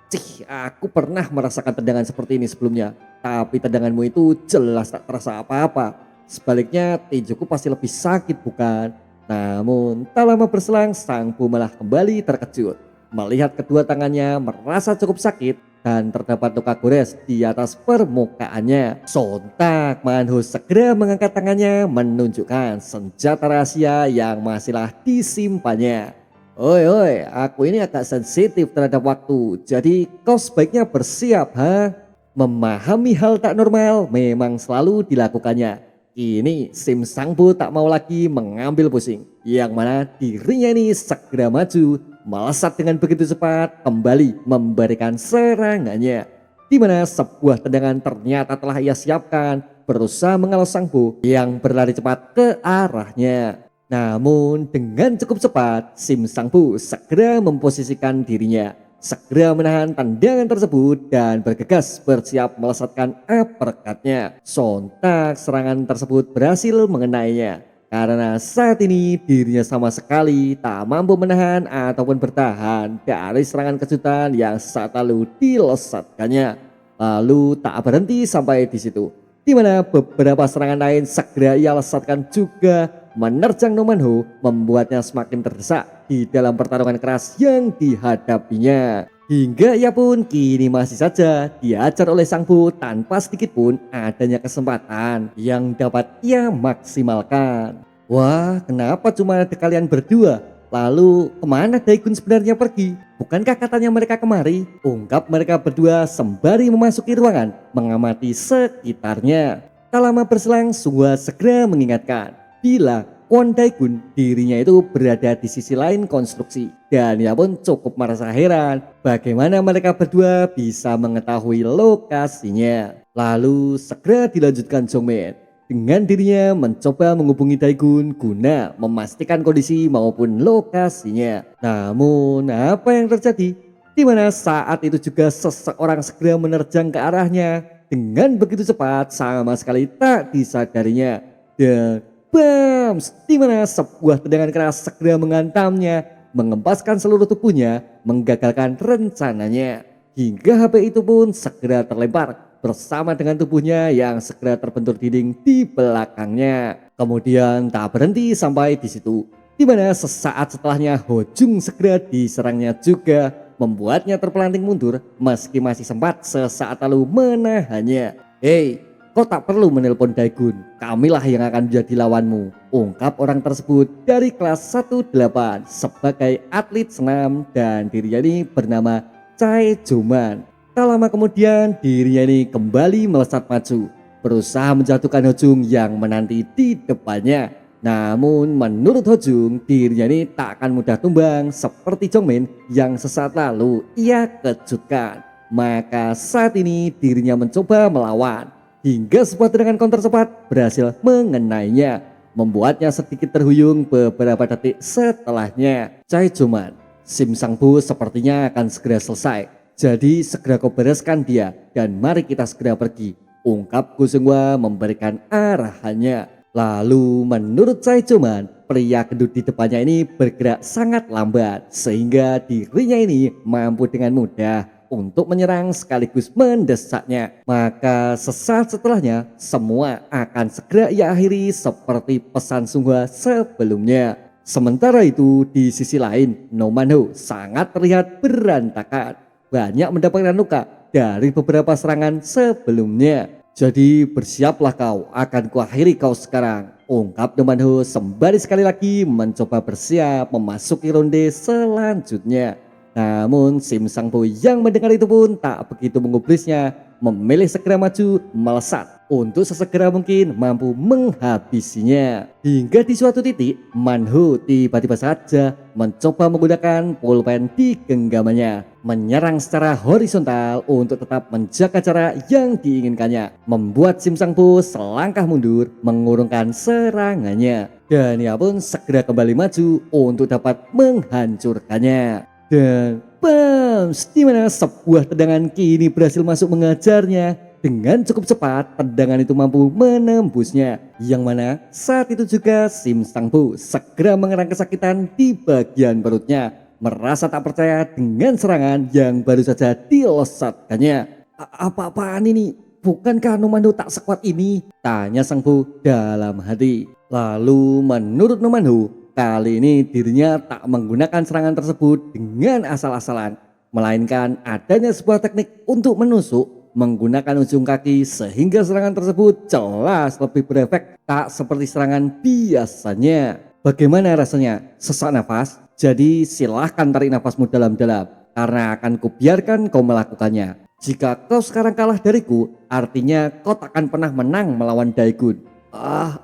Speaker 1: Cih, aku pernah merasakan tendangan seperti ini sebelumnya. Tapi tendanganmu itu jelas tak terasa apa-apa. Sebaliknya tinjuku pasti lebih sakit bukan? Namun tak lama berselang Sang Bu malah kembali terkejut. Melihat kedua tangannya merasa cukup sakit dan terdapat luka gores di atas permukaannya. Sontak Manho segera mengangkat tangannya menunjukkan senjata rahasia yang masihlah disimpannya. Oi oi, aku ini agak sensitif terhadap waktu, jadi kau sebaiknya bersiap ha. Memahami hal tak normal memang selalu dilakukannya. Kini Sim Sang Bu tak mau lagi mengambil pusing, yang mana dirinya ini segera maju, melesat dengan begitu cepat kembali memberikan serangannya. Di mana sebuah tendangan ternyata telah ia siapkan, berusaha mengalau Sang Bu yang berlari cepat ke arahnya. Namun dengan cukup cepat, Sim Sang Bu segera memposisikan dirinya, segera menahan tendangan tersebut dan bergegas bersiap melesatkan uppercutnya. Sontak serangan tersebut berhasil mengenainya. Karena saat ini dirinya sama sekali tak mampu menahan ataupun bertahan dari serangan kejutan yang saat lalu dilesatkannya. Lalu tak berhenti sampai di situ, di mana beberapa serangan lain segera ia lesatkan juga, menerjang Nomanho, membuatnya semakin terdesak di dalam pertarungan keras yang dihadapinya. Hingga ia pun kini masih saja diajar oleh Sang Bu tanpa sedikit pun adanya kesempatan yang dapat ia maksimalkan. Wah, kenapa cuma ada kalian berdua? Lalu kemana Daegun sebenarnya pergi? Bukankah katanya mereka kemari? Ungkap mereka berdua sembari memasuki ruangan mengamati sekitarnya. Tak lama berselang Sunghwa segera mengingatkan bila Kwon Daegun dirinya itu berada di sisi lain konstruksi. Dan ia pun cukup merasa heran bagaimana mereka berdua bisa mengetahui lokasinya. Lalu segera dilanjutkan Jongmin. dengan dirinya mencoba menghubungi Daegun guna memastikan kondisi maupun lokasinya. Namun apa yang terjadi? Di mana saat itu juga seseorang segera menerjang ke arahnya dengan begitu cepat sama sekali tak disadarinya. Dan bams, di mana sebuah tendangan keras segera menghantamnya, mengempaskan seluruh tubuhnya, menggagalkan rencananya. Hingga HP itu pun segera terlempar bersama dengan tubuhnya yang segera terbentur dinding di belakangnya. Kemudian tak berhenti sampai di situ, di mana sesaat setelahnya Hojung segera diserangnya juga, membuatnya terpelanting mundur meski masih sempat sesaat lalu menahannya. Hei, kau tak perlu menelpon Daegun, kamilah yang akan menjadi lawanmu, ungkap orang tersebut dari kelas 18 sebagai atlet senam dan dirinya ini bernama Chae Joman. Tak lama kemudian dirinya ini kembali melesat maju, berusaha menjatuhkan Hojung yang menanti di depannya. Namun menurut Hojung, dirinya ini tak akan mudah tumbang seperti Jongmin yang sesaat lalu ia kejutkan. Maka saat ini dirinya mencoba melawan, hingga sebuah tendangan counter cepat berhasil mengenainya, membuatnya sedikit terhuyung beberapa detik setelahnya. Chae Joman, Sim Sangbu sepertinya akan segera selesai. Jadi segera kau bereskan dia dan mari kita segera pergi, ungkap Go Seung-hwa memberikan arahannya. Lalu menurut Chae Joman, pria gendut di depannya ini bergerak sangat lambat sehingga dirinya ini mampu dengan mudah untuk menyerang sekaligus mendesaknya. Maka sesaat setelahnya semua akan segera ia akhiri seperti pesan Seung-hwa sebelumnya. Sementara itu di sisi lain, No Man-ho sangat terlihat berantakan, banyak mendapatkan luka dari beberapa serangan sebelumnya. Jadi bersiaplah kau, akan kuakhiri kau sekarang, ungkap No Man-ho sembari sekali lagi mencoba bersiap memasuki ronde selanjutnya. Namun Sim Sang-bo yang mendengar itu pun tak begitu menggubrisnya, memilih segera maju melesat untuk sesegera mungkin mampu menghabisinya. Hingga di suatu titik, Man-ho tiba-tiba saja mencoba menggunakan pulpen di genggamannya, menyerang secara horizontal untuk tetap menjaga jarak yang diinginkannya, membuat Sim Sang-bo selangkah mundur mengurungkan serangannya. Dan ia pun segera kembali maju untuk dapat menghancurkannya. Dan bams, di mana sebuah tendangan kini berhasil masuk mengajarnya. Dengan cukup cepat, tendangan itu mampu menembusnya. Yang mana saat itu juga Sim Sang-bo segera mengerang kesakitan di bagian perutnya, merasa tak percaya dengan serangan yang baru saja dilesatkannya. Apa-apaan ini? Bukankah No Man-ho tak sekuat ini? Tanya Sang-bo dalam hati. Lalu menurut No Man-ho, kali ini dirinya tak menggunakan serangan tersebut dengan asal-asalan, melainkan adanya sebuah teknik untuk menusuk menggunakan ujung kaki sehingga serangan tersebut jelas lebih berefek, tak seperti serangan biasanya. Bagaimana rasanya? Sesak nafas? Jadi silahkan tarik nafasmu dalam-dalam, karena akan kubiarkan kau melakukannya. Jika kau sekarang kalah dariku, artinya kau takkan pernah menang melawan Daegun.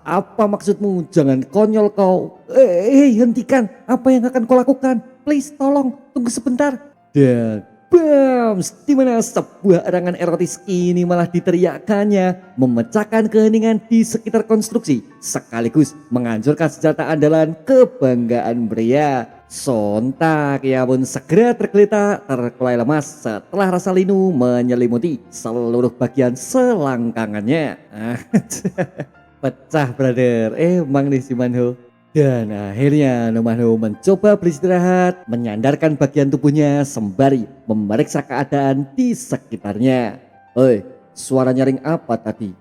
Speaker 1: Apa maksudmu? Jangan konyol kau. Hentikan. Apa yang akan kau lakukan? Please, tolong. Tunggu sebentar. Dan bams, di mana sebuah erangan erotis ini malah diteriakkannya, memecahkan keheningan di sekitar konstruksi, sekaligus menghancurkan senjata andalan kebanggaan pria. Sontak ia pun segera tergeletak terkulai lemas setelah rasa linu menyelimuti seluruh bagian selangkangannya. Pecah brother, emang nih si Man-ho. Dan akhirnya No Man-ho mencoba beristirahat, menyandarkan bagian tubuhnya sembari memeriksa keadaan di sekitarnya. Oi, suara nyaring apa tadi?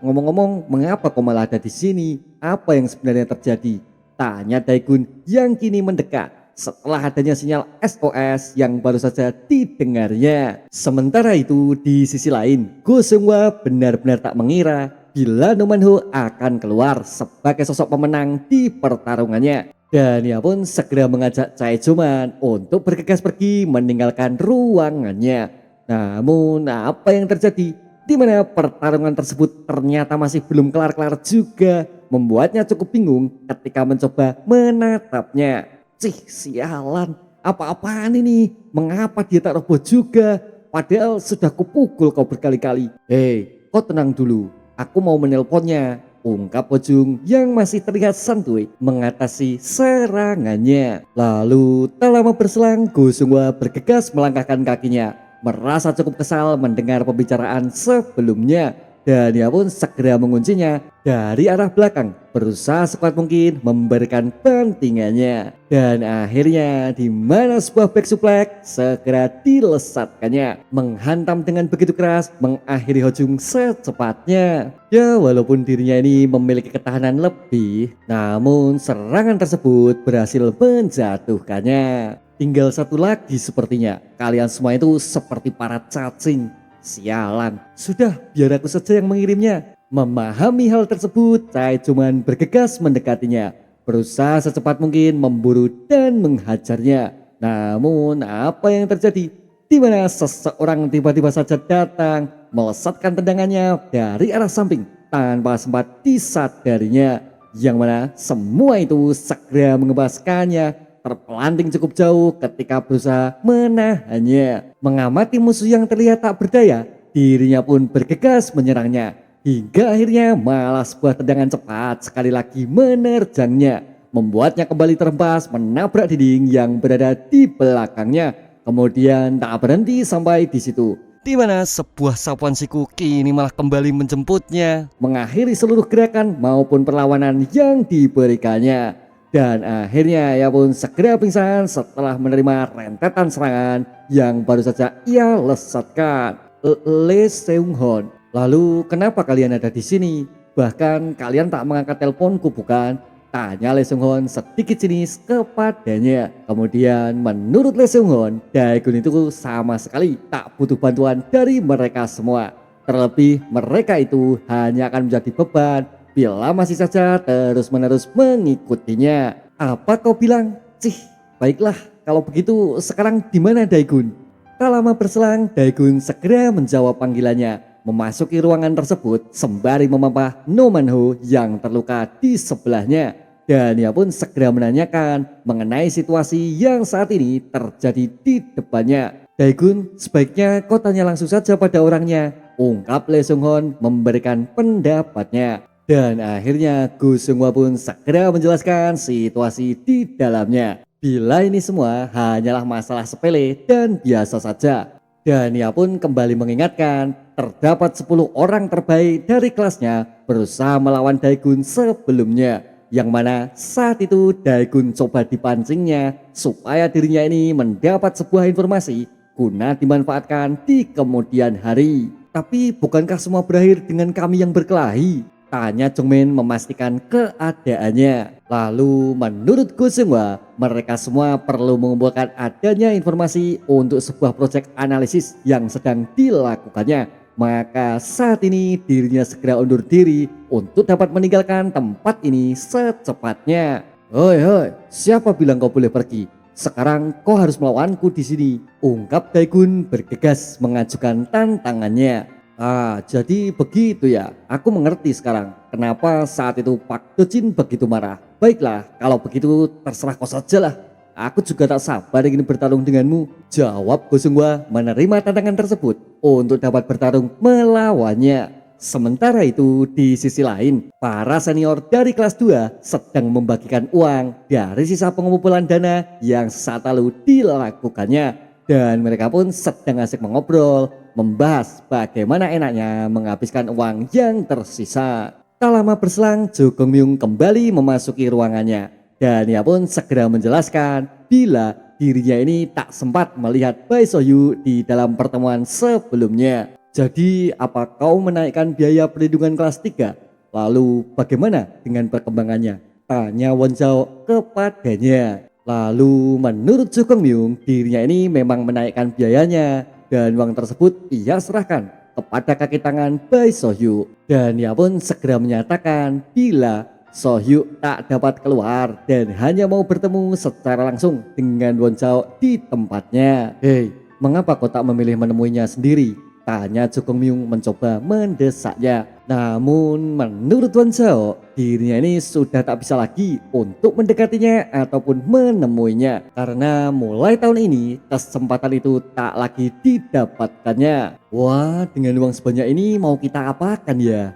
Speaker 1: Ngomong-ngomong, mengapa kau malah ada di sini? Apa yang sebenarnya terjadi? Tanya Daegun yang kini mendekat setelah adanya sinyal SOS yang baru saja didengarnya. Sementara itu di sisi lain, Go Seung-hwa benar-benar tak mengira bila No Man-ho akan keluar sebagai sosok pemenang di pertarungannya. Dan ia pun segera mengajak Chae Joman untuk bergegas pergi meninggalkan ruangannya. Namun apa yang terjadi? Di mana pertarungan tersebut ternyata masih belum kelar-kelar juga, membuatnya cukup bingung ketika mencoba menatapnya. Cih, sialan, apa-apaan ini? Mengapa dia tak roboh juga? Padahal sudah kupukul kau berkali-kali. Hei, kau tenang dulu. Aku mau menelponnya. ungkap Ojung yang masih terlihat santuy mengatasi serangannya. Lalu tak lama berselang Go Seung-hwa bergegas melangkahkan kakinya, merasa cukup kesal mendengar pembicaraan sebelumnya. Dan ia pun segera menguncinya dari arah belakang, berusaha sekuat mungkin memberikan pentingannya. Dan akhirnya di mana sebuah back suplex segera dilesatkannya, menghantam dengan begitu keras, mengakhiri Hojung secepatnya. Ya walaupun dirinya ini memiliki ketahanan lebih, namun serangan tersebut berhasil menjatuhkannya. Tinggal satu lagi sepertinya, kalian semua itu seperti para cacing. Sialan, sudah biar aku saja yang mengirimnya. Memahami hal tersebut, saya cuman bergegas mendekatinya, berusaha secepat mungkin memburu dan menghajarnya. Namun apa yang terjadi? Di mana seseorang tiba-tiba saja datang, melesatkan tendangannya dari arah samping tanpa sempat disadarinya. Yang mana semua itu segera mengebaskannya, terpelanting cukup jauh ketika berusaha menahannya. Mengamati musuh yang terlihat tak berdaya, dirinya pun bergegas menyerangnya. Hingga akhirnya malah sebuah tendangan cepat sekali lagi menerjangnya, membuatnya kembali terhempas menabrak dinding yang berada di belakangnya. Kemudian tak berhenti sampai di situ, di mana sebuah sapuan siku kini malah kembali menjemputnya, mengakhiri seluruh gerakan maupun perlawanan yang diberikannya. Dan akhirnya ia pun segera pingsan setelah menerima rentetan serangan yang baru saja ia lesatkan. Lee Seung-hon, lalu kenapa kalian ada di sini? Bahkan kalian tak mengangkat teleponku bukan? Tanya Lee Seung-hon sedikit sinis kepadanya. Kemudian menurut Lee Seung-hon, Daegun itu sama sekali tak butuh bantuan dari mereka semua. Terlebih mereka itu hanya akan menjadi beban bila masih saja terus-menerus mengikutinya. Apa kau bilang? Cih, baiklah kalau begitu sekarang di mana Daegun? Tak lama berselang Daegun segera menjawab panggilannya, memasuki ruangan tersebut sembari memapah No Man-ho yang terluka di sebelahnya. Dan ia pun segera menanyakan mengenai situasi yang saat ini terjadi di depannya. Daegun, sebaiknya kau tanya langsung saja pada orangnya, ungkap Lee Seung-hon memberikan pendapatnya. Dan akhirnya Go Seung-hwa pun segera menjelaskan situasi di dalamnya. Bila ini semua hanyalah masalah sepele dan biasa saja. Dan ia pun kembali mengingatkan terdapat 10 orang terbaik dari kelasnya berusaha melawan Daegun sebelumnya. Yang mana saat itu Daegun coba dipancingnya supaya dirinya ini mendapat sebuah informasi guna dimanfaatkan di kemudian hari. Tapi bukankah semua berakhir dengan kami yang berkelahi? Tanya Jongmin memastikan keadaannya. Lalu menurut Go Seung-hwa, mereka semua perlu mengumpulkan adanya informasi untuk sebuah proyek analisis yang sedang dilakukannya. Maka saat ini dirinya segera undur diri untuk dapat meninggalkan tempat ini secepatnya. Hoi hoi, siapa bilang kau boleh pergi? Sekarang kau harus melawanku di sini, ungkap Daegun bergegas mengajukan tantangannya. Ah, jadi begitu ya. Aku mengerti sekarang kenapa saat itu Pak Do-jin begitu marah. Baiklah, kalau begitu terserah kau sajalah. Aku juga tak sabar ingin bertarung denganmu, jawab Go Seung-hwa menerima tantangan tersebut untuk dapat bertarung melawannya. Sementara itu di sisi lain, para senior dari kelas 2 sedang membagikan uang dari sisa pengumpulan dana yang saat lalu dilakukannya. Dan mereka pun sedang asik mengobrol, membahas bagaimana enaknya menghabiskan uang yang tersisa. Tak lama berselang, Jo Gong Myung kembali memasuki ruangannya. Dan ia pun segera menjelaskan bila dirinya ini tak sempat melihat Bae So-hyu di dalam pertemuan sebelumnya. Jadi apa kau menaikkan biaya perlindungan kelas 3? Lalu bagaimana dengan perkembangannya? Tanya Won Jao kepadanya. Lalu menurut Jo Gong Myung, dirinya ini memang menaikkan biayanya dan uang tersebut ia serahkan kepada kaki tangan Bae So-hyu. Dan ia pun segera menyatakan bila So-hyu tak dapat keluar dan hanya mau bertemu secara langsung dengan Won Jao di tempatnya. Hei, mengapa kau tak memilih menemuinya sendiri? Tanya Jo Gong Myung mencoba mendesaknya. Namun menurut Won Jao, dirinya ini sudah tak bisa lagi untuk mendekatinya ataupun menemuinya. Karena mulai tahun ini kesempatan itu tak lagi didapatkannya. Wah, dengan uang sebanyak ini mau kita apakan ya?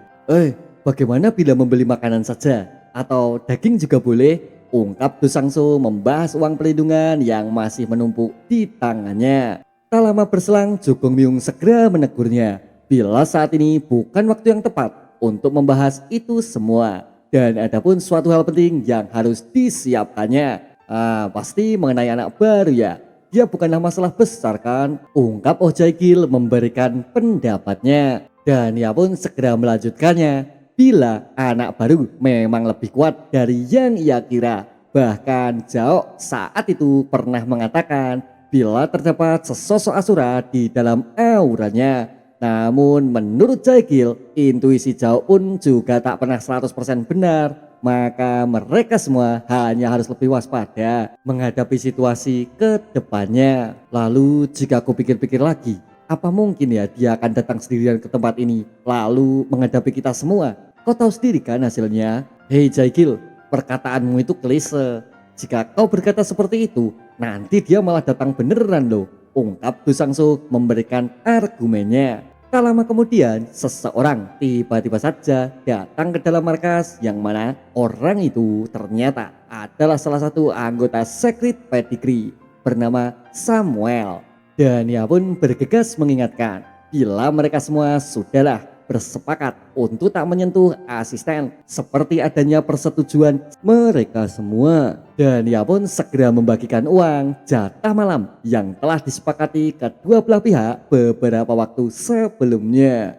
Speaker 1: Bagaimana bila membeli makanan saja? Atau daging juga boleh? Ungkap Dusangso membahas uang perlindungan yang masih menumpuk di tangannya. Tak lama berselang, Jogong Myung segera menegurnya. Bila saat ini bukan waktu yang tepat untuk membahas itu semua. Dan ada pun suatu hal penting yang harus disiapkannya. Pasti mengenai anak baru ya. Dia bukanlah masalah besar kan? Ungkap Oh Jae-gil memberikan pendapatnya. Dan ia pun segera melanjutkannya. Bila anak baru memang lebih kuat dari yang ia kira. Bahkan Jao saat itu pernah mengatakan bila terdapat sesosok asura di dalam auranya. Namun menurut Jae-gil, intuisi Jao pun juga tak pernah 100% benar. Maka mereka semua hanya harus lebih waspada menghadapi situasi ke depannya. Lalu jika aku pikir-pikir lagi, apa mungkin ya dia akan datang sendirian ke tempat ini lalu menghadapi kita semua? Kau tahu sendiri kan hasilnya? Hei Jae-gil, perkataanmu itu klise. Jika kau berkata seperti itu, nanti dia malah datang beneran loh. Ungkap Dusangso memberikan argumennya. Tak lama kemudian, seseorang tiba-tiba saja datang ke dalam markas yang mana orang itu ternyata adalah salah satu anggota Secret Pedigree bernama Samuel. Dan ia pun bergegas mengingatkan bila mereka semua sudahlah bersepakat untuk tak menyentuh asisten seperti adanya persetujuan mereka semua. Dan ia pun segera membagikan uang jatah malam yang telah disepakati kedua belah pihak beberapa waktu sebelumnya.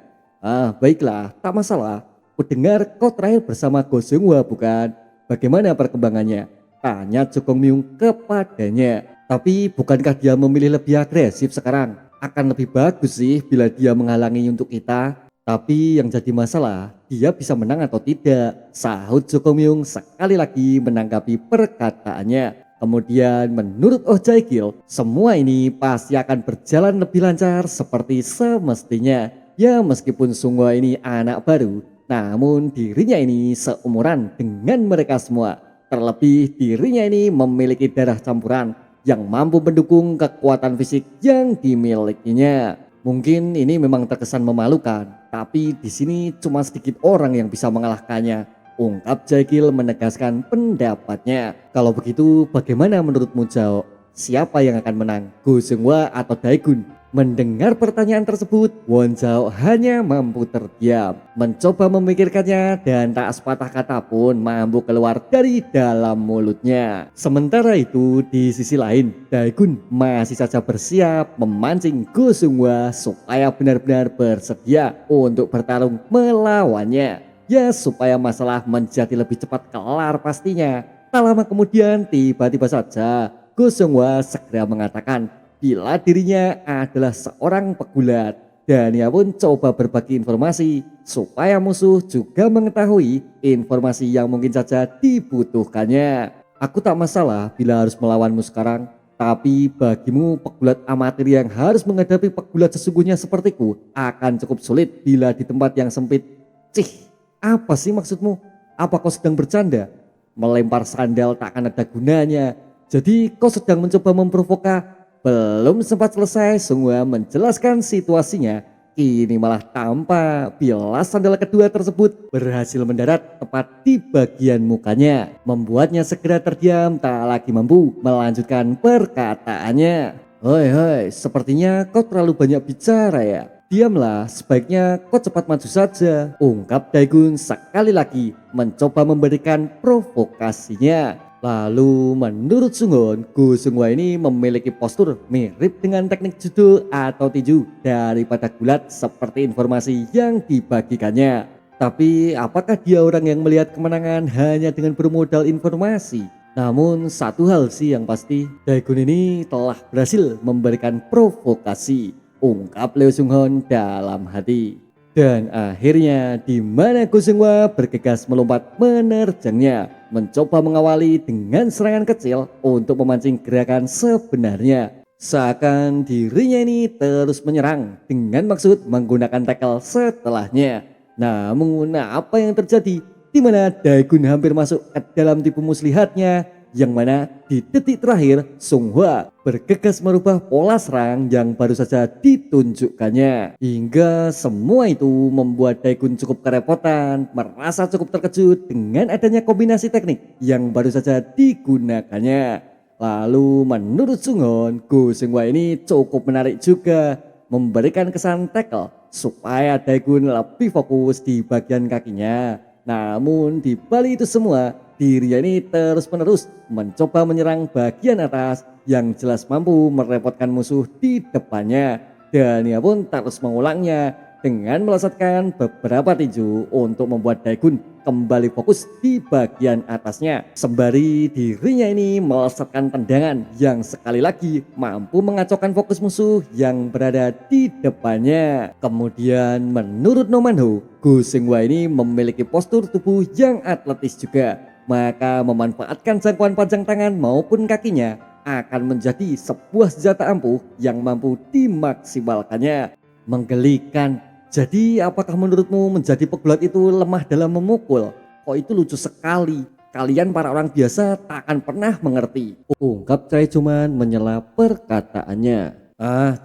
Speaker 1: Baiklah, tak masalah. Kudengar kau terakhir bersama Go Seung-hwa bukan? Bagaimana perkembangannya? Tanya Jogong Myung kepadanya. Tapi bukankah dia memilih lebih agresif sekarang? Akan lebih bagus sih bila dia menghalangi untuk kita. Tapi yang jadi masalah, dia bisa menang atau tidak? Sahut Jogong Myung sekali lagi menanggapi perkataannya. Kemudian menurut Oh Jae-gil, semua ini pasti akan berjalan lebih lancar seperti semestinya. Ya meskipun Seung-hwa ini anak baru, namun dirinya ini seumuran dengan mereka semua. Terlebih dirinya ini memiliki darah campuran yang mampu mendukung kekuatan fisik yang dimilikinya. Mungkin ini memang terkesan memalukan, tapi di sini cuma sedikit orang yang bisa mengalahkannya. Ungkap Jae-gil menegaskan pendapatnya. Kalau begitu bagaimana menurutmu Jao? Siapa yang akan menang? Go Seung-hwa atau Daegun? Mendengar pertanyaan tersebut, Won Jao hanya mampu terdiam, mencoba memikirkannya dan tak sepatah kata pun mampu keluar dari dalam mulutnya. Sementara itu di sisi lain, Daegun masih saja bersiap memancing Go Seung-hwa supaya benar-benar bersedia untuk bertarung melawannya. Ya supaya masalah menjadi lebih cepat kelar pastinya. Tak lama kemudian tiba-tiba saja Go Seung-hwa segera mengatakan bila dirinya adalah seorang pegulat dan ia pun coba berbagi informasi supaya musuh juga mengetahui informasi yang mungkin saja dibutuhkannya. Aku tak masalah bila harus melawanmu sekarang, tapi bagimu pegulat amatir yang harus menghadapi pegulat sesungguhnya sepertiku akan cukup sulit bila di tempat yang sempit. Cih, apa sih maksudmu? Apa kau sedang bercanda? Melempar sandal tak akan ada gunanya. Jadi kau sedang mencoba memprovokasi. Belum sempat selesai Seung-hwa menjelaskan situasinya, kini malah tampak bila sandal kedua tersebut berhasil mendarat tepat di bagian mukanya. Membuatnya segera terdiam tak lagi mampu melanjutkan perkataannya. Hoi, sepertinya kau terlalu banyak bicara ya. Diamlah, sebaiknya kau cepat maju saja. Ungkap Daegun sekali lagi mencoba memberikan provokasinya. Lalu menurut Sungon, Go Seung-hwa ini memiliki postur mirip dengan teknik judo atau tinju daripada gulat seperti informasi yang dibagikannya. Tapi apakah dia orang yang melihat kemenangan hanya dengan bermodal informasi? Namun satu hal sih yang pasti, Daegun ini telah berhasil memberikan provokasi. Ungkap Lee Seung-hun dalam hati. Dan akhirnya di mana Go Seung-hwa bergegas melompat menerjangnya, mencoba mengawali dengan serangan kecil untuk memancing gerakan sebenarnya. Seakan dirinya ini terus menyerang dengan maksud menggunakan tackle setelahnya. Namun apa yang terjadi? Di mana Daegun hampir masuk ke dalam tipu muslihatnya yang mana di detik terakhir Sung Hwa bergegas merubah pola serang yang baru saja ditunjukkannya. Hingga semua itu membuat Daegun cukup kerepotan, merasa cukup terkejut dengan adanya kombinasi teknik yang baru saja digunakannya. Lalu menurut Sunghon, Go Seung Hwa ini cukup menarik juga, memberikan kesan tackle supaya Daegun lebih fokus di bagian kakinya. Namun di balik itu semua, dirinya ini terus-menerus mencoba menyerang bagian atas yang jelas mampu merepotkan musuh di depannya. Dan ia pun terus mengulangnya dengan melesatkan beberapa tinju untuk membuat Daegun kembali fokus di bagian atasnya. Sembari dirinya ini melesatkan tendangan yang sekali lagi mampu mengacaukan fokus musuh yang berada di depannya. Kemudian menurut No Man Ho, Go Seung Hwa ini memiliki postur tubuh yang atletis juga. Maka memanfaatkan jangkauan panjang tangan maupun kakinya akan menjadi sebuah senjata ampuh yang mampu dimaksimalkannya. Menggelikan. Jadi apakah menurutmu menjadi pegulat itu lemah dalam memukul? Kok itu lucu sekali. Kalian para orang biasa tak akan pernah mengerti. Ungkap Chae Joman menyela perkataannya.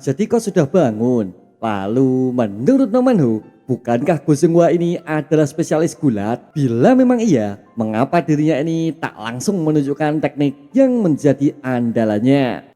Speaker 1: Jadi kau sudah bangun. Lalu menurut No Man Ho, bukankah Go Seung Hwa ini adalah spesialis gulat? Bila memang iya, mengapa dirinya ini tak langsung menunjukkan teknik yang menjadi andalannya?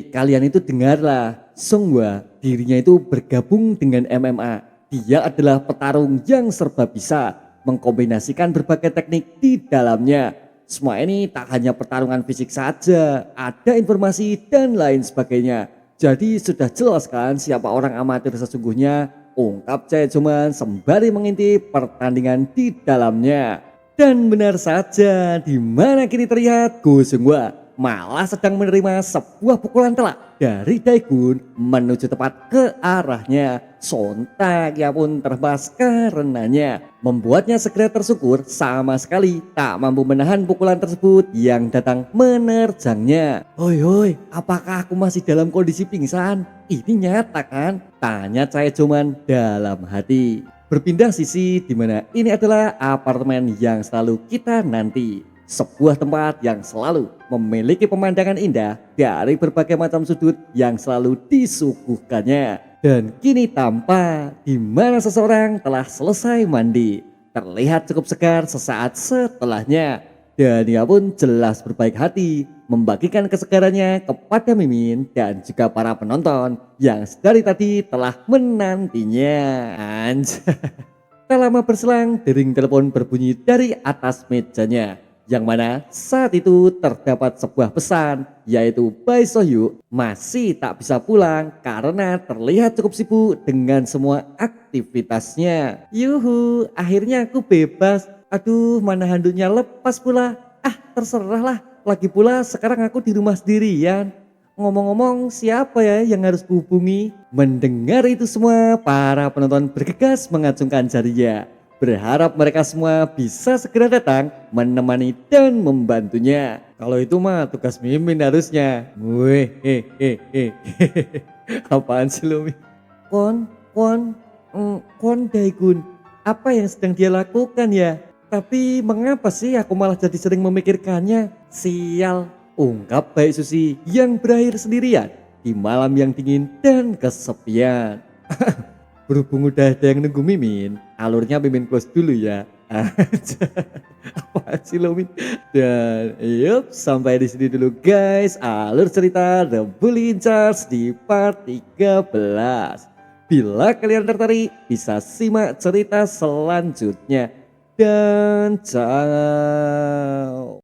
Speaker 1: Kalian itu dengarlah. Seung Hwa dirinya itu bergabung dengan MMA. Dia adalah petarung yang serba bisa, mengkombinasikan berbagai teknik di dalamnya. Semua ini tak hanya pertarungan fisik saja, ada informasi dan lain sebagainya. Jadi sudah jelas kan siapa orang amatir sesungguhnya, ungkap Chae Joman sembari mengintip pertandingan di dalamnya. Dan benar saja, di mana kini terlihat Go Seung Hwa malah sedang menerima sebuah pukulan telak dari Daegun menuju tepat ke arahnya. Sontak ia pun terhempas karenanya, membuatnya segera tersungkur sama sekali tak mampu menahan pukulan tersebut yang datang menerjangnya. Hoi, apakah aku masih dalam kondisi pingsan? Ini nyata kan? Tanya Chae Joman dalam hati. Berpindah sisi di mana ini adalah apartemen yang selalu kita nanti. Sebuah tempat yang selalu memiliki pemandangan indah dari berbagai macam sudut yang selalu disuguhkannya. Dan kini tampak di mana seseorang telah selesai mandi. Terlihat cukup segar sesaat setelahnya. Dan ia pun jelas berbaik hati membagikan kesegarannya kepada Mimin dan juga para penonton yang dari tadi telah menantinya. Anjay. Tak lama berselang, dering telepon berbunyi dari atas mejanya. Yang mana saat itu terdapat sebuah pesan, yaitu Bae So-hyuk masih tak bisa pulang karena terlihat cukup sibuk dengan semua aktivitasnya. Yuhu, akhirnya aku bebas. Aduh, mana handuknya lepas pula. Terserah lah, lagi pula sekarang aku di rumah sendirian. Ngomong-ngomong, siapa ya yang harus kuhubungi? Mendengar itu semua, para penonton bergegas mengacungkan jarinya, berharap mereka semua bisa segera datang menemani dan membantunya. Kalau itu mah tugas Mimin harusnya. Apaan sih lo? Kon Daegun, apa yang sedang dia lakukan ya? Tapi mengapa sih aku malah jadi sering memikirkannya? Sial, ungkap Bae Suzy yang berakhir sendirian di malam yang dingin dan kesepian. Berhubung udah ada yang nunggu Mimin, alurnya Mimin close dulu ya. Apa sih lo Min? Dan yup, sampai di sini dulu guys alur cerita The Bully in Charge di part 13. Bila kalian tertarik bisa simak cerita selanjutnya. Dan ciao.